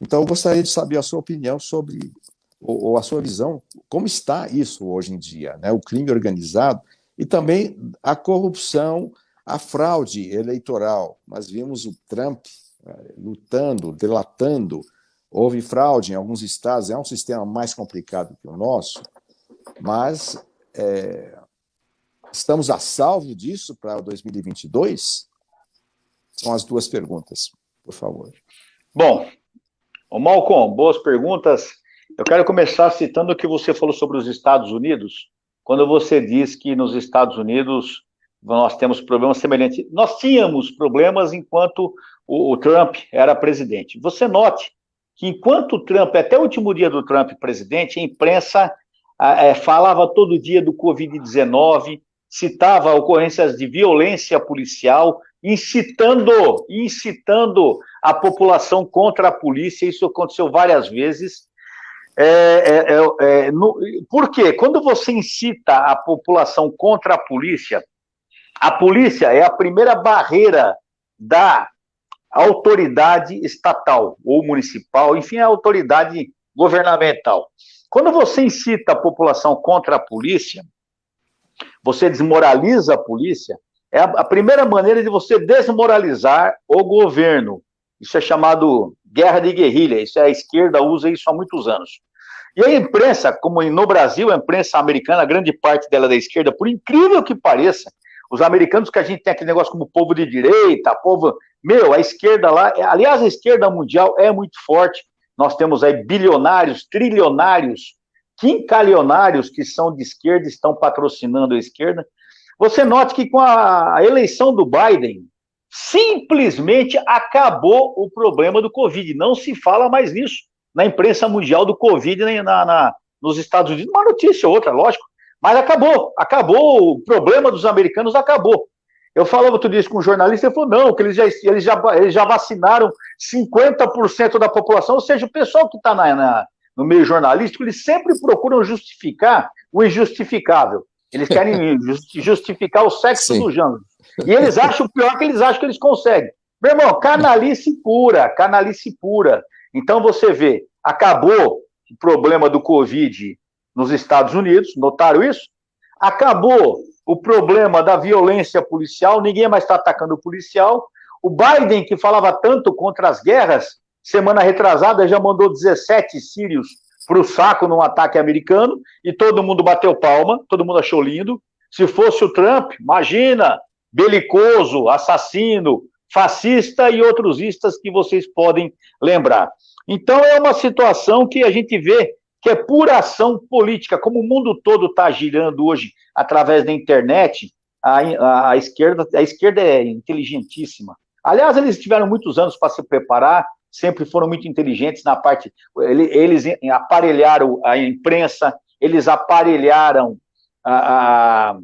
Então, eu gostaria de saber a sua opinião sobre, ou a sua visão, como está isso hoje em dia, né? O crime organizado e também a corrupção, a fraude eleitoral. Nós vimos o Trump lutando, delatando, houve fraude em alguns estados, é um sistema mais complicado que o nosso, mas estamos a salvo disso para 2022? São as duas perguntas, por favor. Bom, Malcolm, boas perguntas. Eu quero começar citando o que você falou sobre os Estados Unidos, quando você diz que nos Estados Unidos nós temos problemas semelhantes. Nós tínhamos problemas enquanto o Trump era presidente. Você note que enquanto o Trump, até o último dia do Trump presidente, a imprensa falava todo dia do Covid-19, citava ocorrências de violência policial, incitando a população contra a polícia. Isso aconteceu várias vezes. Por quê? Quando você incita a população contra a polícia é a primeira barreira da autoridade estatal ou municipal, enfim, a autoridade governamental. Quando você incita a população contra a polícia, você desmoraliza a polícia, é a primeira maneira de você desmoralizar o governo. Isso é chamado guerra de guerrilha, isso a esquerda usa isso há muitos anos. E a imprensa, como no Brasil, a imprensa americana, a grande parte dela é da esquerda, por incrível que pareça, os americanos que a gente tem aquele negócio como povo de direita, a esquerda lá, aliás, a esquerda mundial é muito forte, nós temos aí bilionários, trilionários, quincalionários que são de esquerda, estão patrocinando a esquerda. Você note que com a eleição do Biden, simplesmente acabou o problema do Covid, não se fala mais nisso na imprensa mundial do Covid nos Estados Unidos, uma notícia ou outra, lógico, mas acabou, o problema dos americanos acabou. Eu falava outro dia com um jornalista, ele falou, não, que eles já vacinaram 50% da população, ou seja, o pessoal que está no meio jornalístico, eles sempre procuram justificar o injustificável. Eles querem justificar o sexo do Jango. E eles acham o pior que eles acham que eles conseguem. Meu irmão, canalice pura. Então você vê, acabou o problema do Covid nos Estados Unidos, notaram isso? Acabou o problema da violência policial, ninguém mais está atacando o policial. O Biden, que falava tanto contra as guerras, semana retrasada já mandou 17 sírios para o saco num ataque americano, e todo mundo bateu palma, todo mundo achou lindo. Se fosse o Trump, imagina, belicoso, assassino, fascista e outros istas que vocês podem lembrar. Então é uma situação que a gente vê que é pura ação política, como o mundo todo está girando hoje através da internet, a esquerda é inteligentíssima. Aliás, eles tiveram muitos anos para se preparar, sempre foram muito inteligentes na parte... Eles aparelharam a imprensa, eles aparelharam a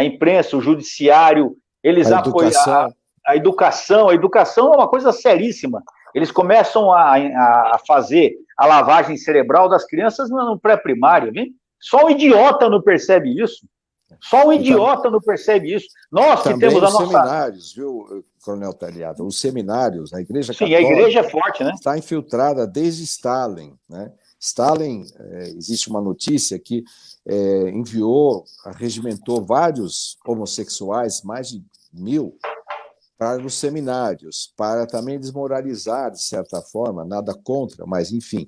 imprensa, o judiciário, eles apoiaram a educação. A educação é uma coisa seríssima. Eles começam a fazer a lavagem cerebral das crianças no pré-primário, viu? Só um idiota não percebe isso. Nós que temos a nossa... Os seminários, viu, Coronel Telhado? Os seminários, a Igreja Católica... Sim, a Igreja é forte, né? Está infiltrada desde Stalin, né? Stalin, existe uma notícia que regimentou vários homossexuais, mais de 1000, para os seminários, para também desmoralizar, de certa forma, nada contra, mas, enfim,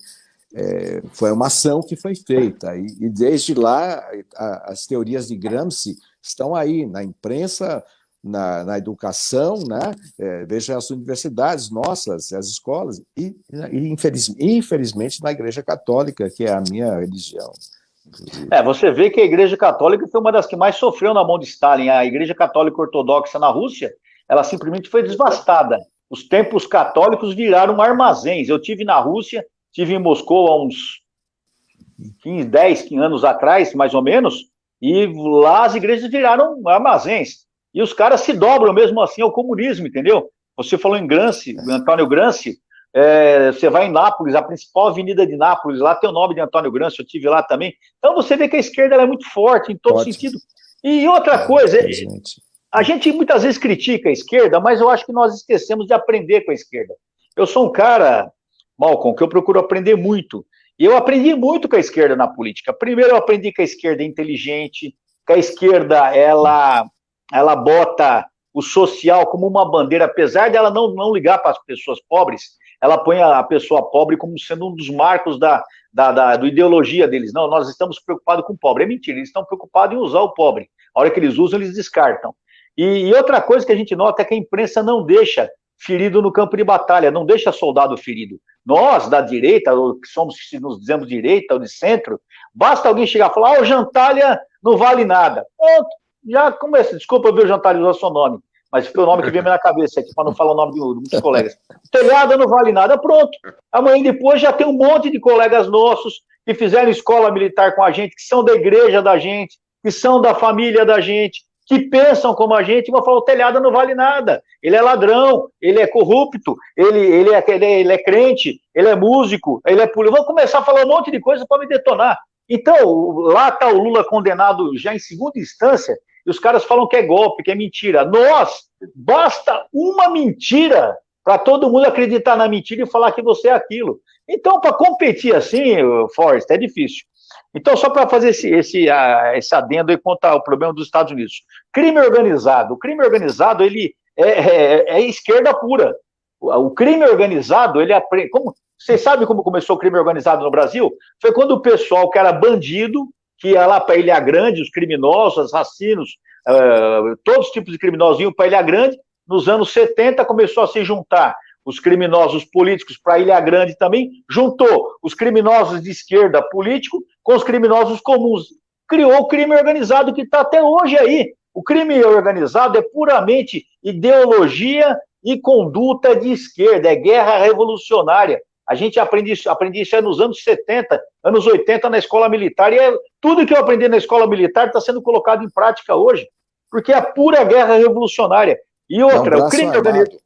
foi uma ação que foi feita. E desde lá, as teorias de Gramsci estão aí, na imprensa, na educação, né? Veja as universidades nossas, as escolas, e infelizmente, na Igreja Católica, que é a minha religião. Você vê que a Igreja Católica foi uma das que mais sofreu na mão de Stalin. A Igreja Católica Ortodoxa na Rússia, ela simplesmente foi devastada. Os templos católicos viraram armazéns. Eu tive na Rússia, tive em Moscou há uns 10 anos atrás, mais ou menos, e lá as igrejas viraram armazéns. E os caras se dobram mesmo assim ao comunismo, entendeu? Você falou em Gramsci, Antônio Gramsci, você vai em Nápoles, a principal avenida de Nápoles, lá tem o nome de Antônio Gramsci, eu estive lá também. Então você vê que a esquerda ela é muito forte em todo sentido. E outra coisa, a gente muitas vezes critica a esquerda, mas eu acho que nós esquecemos de aprender com a esquerda. Eu sou um cara, Malcolm, que eu procuro aprender muito. E eu aprendi muito com a esquerda na política. Primeiro eu aprendi que a esquerda é inteligente, que a esquerda, ela bota o social como uma bandeira, apesar dela não ligar para as pessoas pobres, ela põe a pessoa pobre como sendo um dos marcos da ideologia deles. Não, nós estamos preocupados com o pobre. É mentira, eles estão preocupados em usar o pobre. A hora que eles usam, eles descartam. E outra coisa que a gente nota é que a imprensa não deixa ferido no campo de batalha, não deixa soldado ferido. Nós, da direita, que somos, se nos dizemos direita ou de centro, basta alguém chegar e falar, o Jantalha não vale nada. Pronto, já começa. Desculpa, viu, Jantalha, usar seu nome, mas foi o nome que veio na cabeça aqui, para não falar o nome de muitos colegas. Telhada não vale nada, pronto. Amanhã depois já tem um monte de colegas nossos que fizeram escola militar com a gente, que são da igreja da gente, que são da família da gente, que pensam como a gente, vão falar, o Telhada não vale nada, ele é ladrão, ele é corrupto, ele é crente, ele é músico, ele é político. Vão começar a falar um monte de coisa para me detonar. Então, lá está o Lula condenado já em segunda instância, e os caras falam que é golpe, que é mentira. Basta uma mentira para todo mundo acreditar na mentira e falar que você é aquilo. Então, para competir assim, Forrest, é difícil. Então, só para fazer esse adendo aí quanto ao problema dos Estados Unidos. Crime organizado. O crime organizado, ele é esquerda pura. O crime organizado, ele aprende... Vocês sabem como começou o crime organizado no Brasil? Foi quando o pessoal que era bandido, que ia lá para Ilha Grande, os criminosos, assassinos, todos os tipos de criminosos iam para Ilha Grande. Nos anos 70 começou a se juntar os criminosos políticos para Ilha Grande também, juntou os criminosos de esquerda político com os criminosos comuns. Criou o crime organizado que está até hoje aí. O crime organizado é puramente ideologia e conduta de esquerda, é guerra revolucionária. A gente aprendi isso nos anos 70, anos 80 na escola militar, e tudo que eu aprendi na escola militar está sendo colocado em prática hoje, porque é pura guerra revolucionária. E outra, o crime organizado...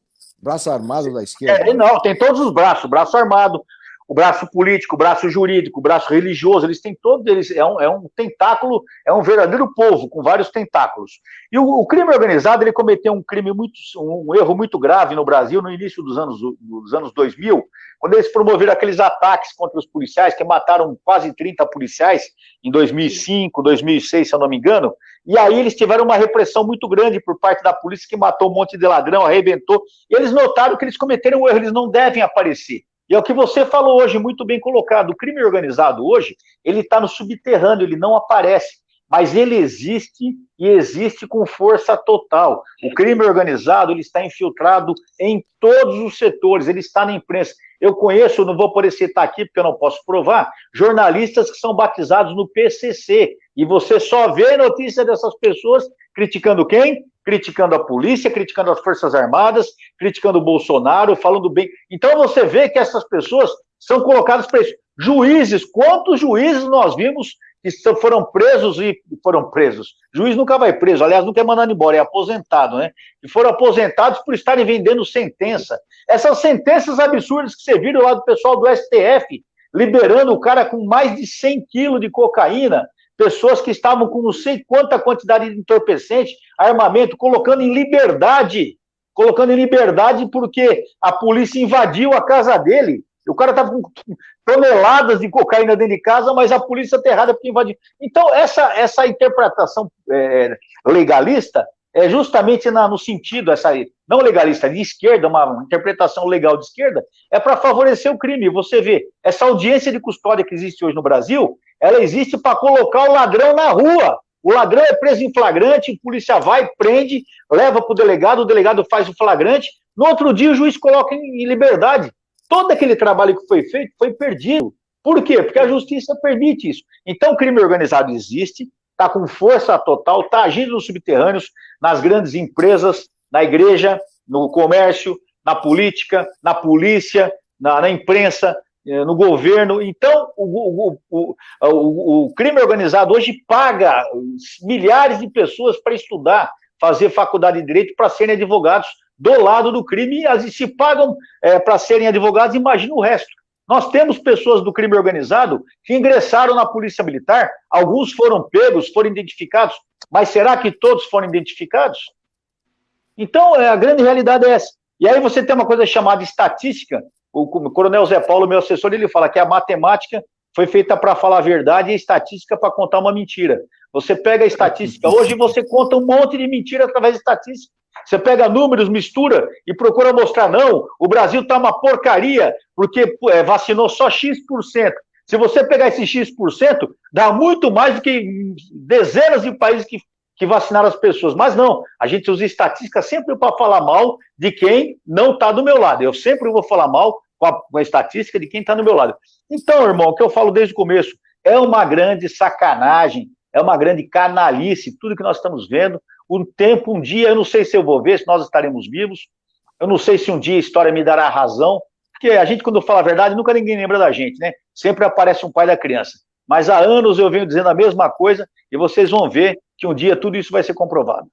Braço armado da esquerda? Não, tem todos os braços, o braço armado, o braço político, o braço jurídico, o braço religioso, eles têm todos eles, é um tentáculo, é um verdadeiro povo com vários tentáculos. E o crime organizado, ele cometeu um erro muito grave no Brasil no início dos anos 2000, quando eles promoveram aqueles ataques contra os policiais, que mataram quase 30 policiais em 2005, 2006, se eu não me engano, e aí eles tiveram uma repressão muito grande por parte da polícia, que matou um monte de ladrão, arrebentou, e eles notaram que eles cometeram um erro, eles não devem aparecer. E é o que você falou hoje, muito bem colocado, o crime organizado hoje, ele está no subterrâneo, ele não aparece, mas ele existe e existe com força total. O crime organizado, ele está infiltrado em todos os setores, ele está na imprensa. Eu conheço, não vou poder citar aqui porque eu não posso provar, jornalistas que são batizados no PCC, e você só vê notícia dessas pessoas criticando quem? Criticando a polícia, criticando as Forças Armadas, criticando o Bolsonaro, falando bem. Então você vê que essas pessoas são colocadas para isso. Juízes, quantos juízes nós vimos que foram presos e foram presos? Juiz nunca vai preso, aliás, nunca é mandado embora, é aposentado, né? E foram aposentados por estarem vendendo sentença. Essas sentenças absurdas que você viu lá do pessoal do STF, liberando o cara com mais de 100 quilos de cocaína, pessoas que estavam com não sei quanta quantidade de entorpecente, armamento, colocando em liberdade porque a polícia invadiu a casa dele. O cara estava com toneladas de cocaína dentro de casa, mas a polícia está errada porque invadiu. Então, essa interpretação legalista é justamente no sentido, não legalista de esquerda, uma interpretação legal de esquerda, é para favorecer o crime. Você vê, essa audiência de custódia que existe hoje no Brasil, ela existe para colocar o ladrão na rua. O ladrão é preso em flagrante, a polícia vai, prende, leva para o delegado faz o flagrante, no outro dia o juiz coloca em liberdade. Todo aquele trabalho que foi feito foi perdido. Por quê? Porque a justiça permite isso. Então o crime organizado existe, está com força total, está agindo nos subterrâneos, nas grandes empresas, na igreja, no comércio, na política, na polícia, na imprensa, no governo. Então, o crime organizado hoje paga milhares de pessoas para estudar, fazer faculdade de Direito para serem advogados do lado do crime, e se pagam para serem advogados, imagina o resto. Nós temos pessoas do crime organizado que ingressaram na Polícia Militar, alguns foram pegos, foram identificados, mas será que todos foram identificados? Então, a grande realidade é essa. E aí você tem uma coisa chamada estatística. O Coronel Zé Paulo, meu assessor, ele fala que a matemática foi feita para falar a verdade e a estatística para contar uma mentira. Você pega a estatística, hoje você conta um monte de mentira através de estatística. Você pega números, mistura e procura mostrar, não, o Brasil está uma porcaria porque vacinou só X%. Se você pegar esse X%, dá muito mais do que dezenas de países que vacinaram as pessoas. Mas não, a gente usa estatística sempre para falar mal de quem não está do meu lado. Eu sempre vou falar mal com a estatística de quem está do meu lado. Então, irmão, o que eu falo desde o começo, é uma grande sacanagem, é uma grande canalice, tudo que nós estamos vendo. Um dia, eu não sei se eu vou ver, se nós estaremos vivos, eu não sei se um dia a história me dará razão, porque a gente, quando fala a verdade, nunca ninguém lembra da gente, né? Sempre aparece um pai da criança. Mas há anos eu venho dizendo a mesma coisa e vocês vão ver que um dia tudo isso vai ser comprovado.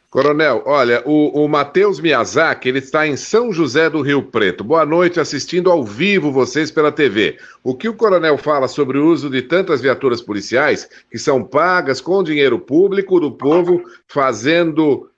Coronel, olha, o Matheus Miyazaki, ele está em São José do Rio Preto. Boa noite, assistindo ao vivo vocês pela TV. O que o coronel fala sobre o uso de tantas viaturas policiais que são pagas com dinheiro público do povo, fazendo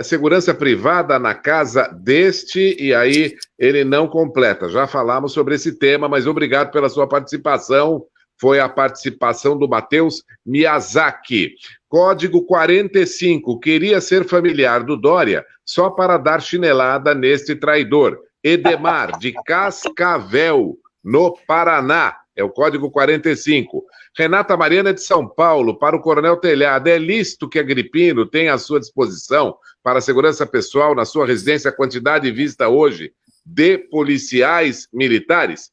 segurança privada na casa deste, e aí ele não completa. Já falamos sobre esse tema, mas obrigado pela sua participação. Foi a participação do Matheus Miyazaki. Código 45, queria ser familiar do Dória só para dar chinelada neste traidor. Edemar, de Cascavel, no Paraná. É o código 45. Renata Mariana, de São Paulo, para o Coronel Telhado. É lícito que Agripino tenha à sua disposição para a segurança pessoal na sua residência a quantidade vista hoje de policiais militares?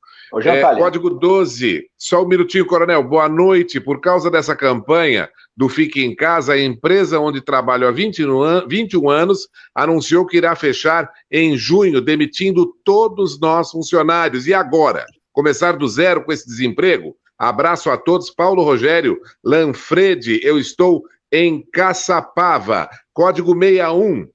Código 12. Só um minutinho, Coronel. Boa noite. Por causa dessa campanha do Fique em Casa, a empresa onde trabalho há 21 anos anunciou que irá fechar em junho, demitindo todos nós funcionários. E agora? Começar do zero com esse desemprego? Abraço a todos. Paulo Rogério Lanfredi, eu estou em Caçapava. Código 61.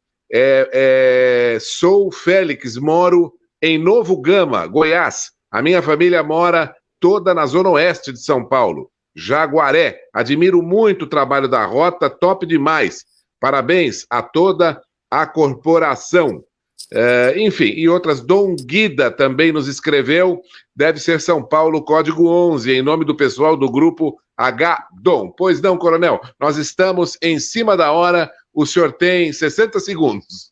Sou Félix, moro em Novo Gama, Goiás. A minha família mora toda na zona oeste de São Paulo. Jaguaré, admiro muito o trabalho da Rota, top demais. Parabéns a toda a corporação. Enfim, e outras. Dom Guida também nos escreveu, deve ser São Paulo, código 11, em nome do pessoal do grupo H Dom. Pois não, coronel, nós estamos em cima da hora, o senhor tem 60 segundos.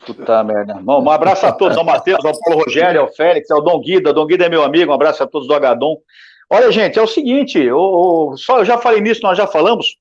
Puta merda. Bom, um abraço a todos, ao Matheus, ao Paulo Rogério, ao Félix, ao Dom Guida. Dom Guida é meu amigo, um abraço a todos do H-Dom. Olha, gente, é o seguinte, eu já falei nisso, nós já falamos,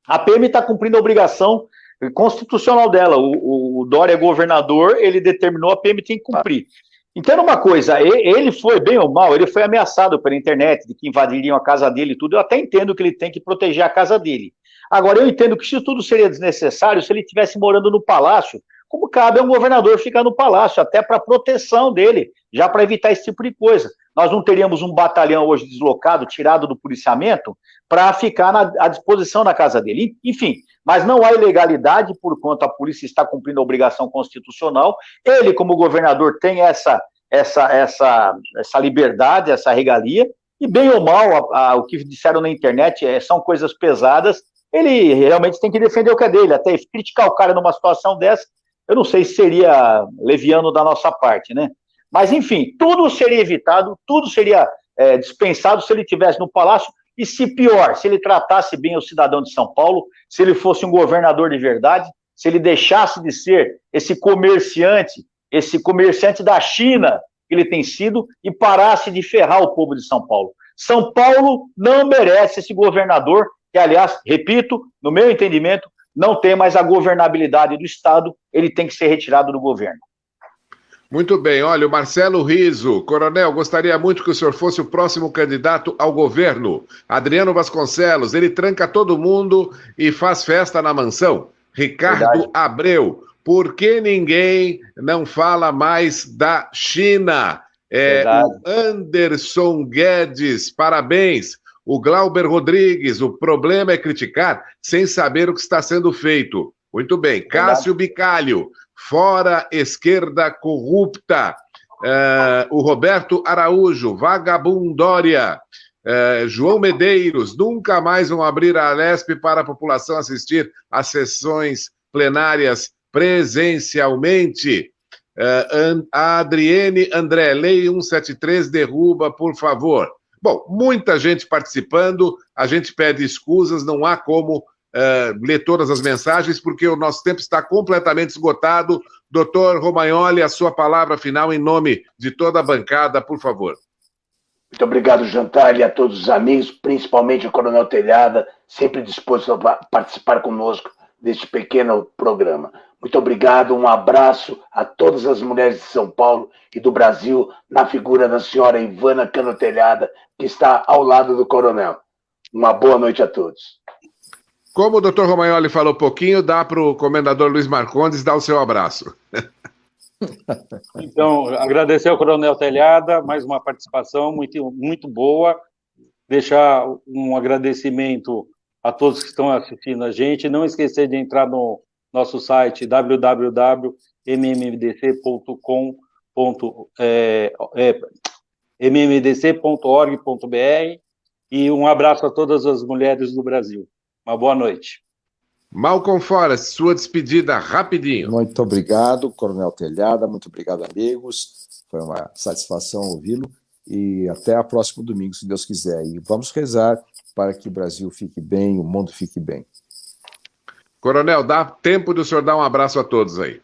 a PM está cumprindo a obrigação constitucional dela. O Dória é governador, ele determinou, a PM tem que cumprir. Entenda uma coisa, ele foi, bem ou mal, ele foi ameaçado pela internet, de que invadiriam a casa dele e tudo. Eu até entendo que ele tem que proteger a casa dele. Agora, eu entendo que isso tudo seria desnecessário se ele estivesse morando no palácio, como cabe a um governador ficar no palácio, até para proteção dele, já para evitar esse tipo de coisa. Nós não teríamos um batalhão hoje deslocado, tirado do policiamento, para ficar à disposição na casa dele. Enfim, mas não há ilegalidade, por quanto a polícia está cumprindo a obrigação constitucional. Ele, como governador, tem essa liberdade, essa regalia, e bem ou mal, o que disseram na internet são coisas pesadas. Ele realmente tem que defender o que é dele, até criticar o cara numa situação dessa, eu não sei se seria leviano da nossa parte, né? Mas, enfim, tudo seria evitado, tudo seria dispensado se ele estivesse no palácio, e se pior, se ele tratasse bem o cidadão de São Paulo, se ele fosse um governador de verdade, se ele deixasse de ser esse comerciante da China que ele tem sido, e parasse de ferrar o povo de São Paulo. São Paulo não merece esse governador, que, aliás, repito, no meu entendimento, não tem mais a governabilidade do Estado, ele tem que ser retirado do governo. Muito bem, olha, o Marcelo Riso, coronel, gostaria muito que o senhor fosse o próximo candidato ao governo. Adriano Vasconcelos, ele tranca todo mundo e faz festa na mansão. Ricardo Abreu, por que ninguém não fala mais da China? O Anderson Guedes, parabéns. O Glauber Rodrigues, o problema é criticar sem saber o que está sendo feito. Muito bem. Cássio Bicalho, fora esquerda corrupta. O Roberto Araújo, vagabundória. João Medeiros, nunca mais vão abrir a Alesp para a população assistir às sessões plenárias presencialmente. A Adriene André, Lei 173 derruba, por favor. Bom, muita gente participando, a gente pede escusas, não há como ler todas as mensagens, porque o nosso tempo está completamente esgotado. Doutor Romagnoli, a sua palavra final em nome de toda a bancada, por favor. Muito obrigado, Jantar, e a todos os amigos, principalmente o Coronel Telhada, sempre disposto a participar conosco deste pequeno programa. Muito obrigado, um abraço a todas as mulheres de São Paulo e do Brasil, na figura da senhora Ivana Cano Telhada, que está ao lado do Coronel. Uma boa noite a todos. Como o doutor Romagnoli falou pouquinho, dá para o comendador Luiz Marcondes dar o seu abraço. Então, agradecer ao Coronel Telhada, mais uma participação muito, muito boa, deixar um agradecimento a todos que estão assistindo a gente, não esquecer de entrar no nosso site www.mmdc.org.br e um abraço a todas as mulheres do Brasil. Uma boa noite. Malcolm Forest, sua despedida, rapidinho. Muito obrigado, Coronel Telhada, muito obrigado, amigos. Foi uma satisfação ouvi-lo e até o próximo domingo, se Deus quiser. E vamos rezar para que o Brasil fique bem, o mundo fique bem. Coronel, dá tempo do senhor dar um abraço a todos aí.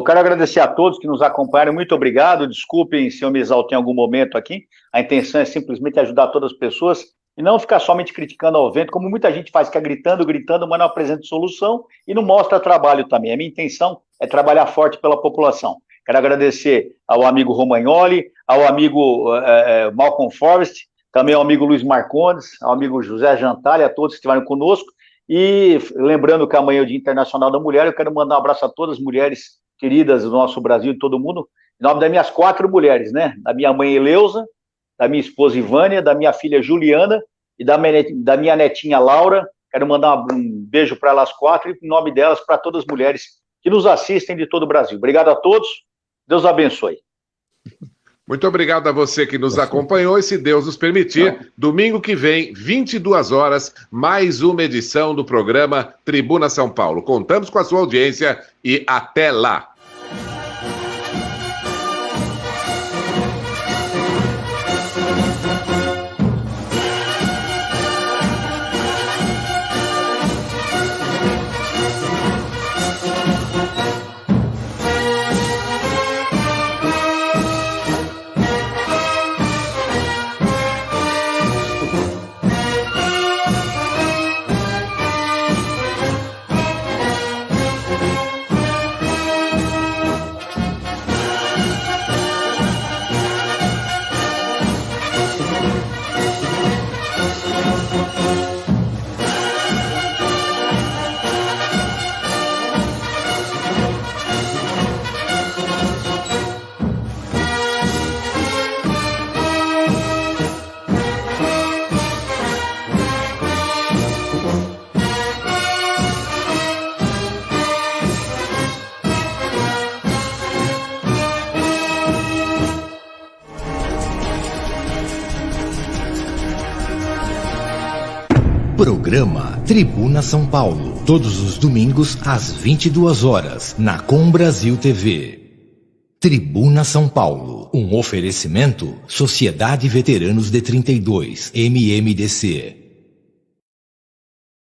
Quero agradecer a todos que nos acompanharam, muito obrigado. Desculpem se eu me exaltei em algum momento aqui. A intenção é simplesmente ajudar todas as pessoas e não ficar somente criticando ao vento, como muita gente faz, fica gritando, mas não apresenta solução e não mostra trabalho também. A minha intenção é trabalhar forte pela população. Quero agradecer ao amigo Romagnoli, ao amigo Malcolm Forest, também ao amigo Luiz Marcondes, ao amigo José Jantar e a todos que estiveram conosco. E lembrando que amanhã é o Dia Internacional da Mulher, eu quero mandar um abraço a todas as mulheres queridas do nosso Brasil e todo mundo, em nome das minhas 4 mulheres, né? Da minha mãe Eleusa, da minha esposa Ivânia, da minha filha Juliana e da minha netinha Laura. Quero mandar um beijo para elas 4 e, em nome delas, para todas as mulheres que nos assistem de todo o Brasil. Obrigado a todos, Deus abençoe. Muito obrigado a você que nos acompanhou e, se Deus nos permitir, domingo que vem, 22 horas, mais uma edição do programa Tribuna São Paulo. Contamos com a sua audiência e até lá. Programa Tribuna São Paulo, todos os domingos às 22 horas, na Com Brasil TV. Tribuna São Paulo, um oferecimento Sociedade Veteranos de 32, MMDC.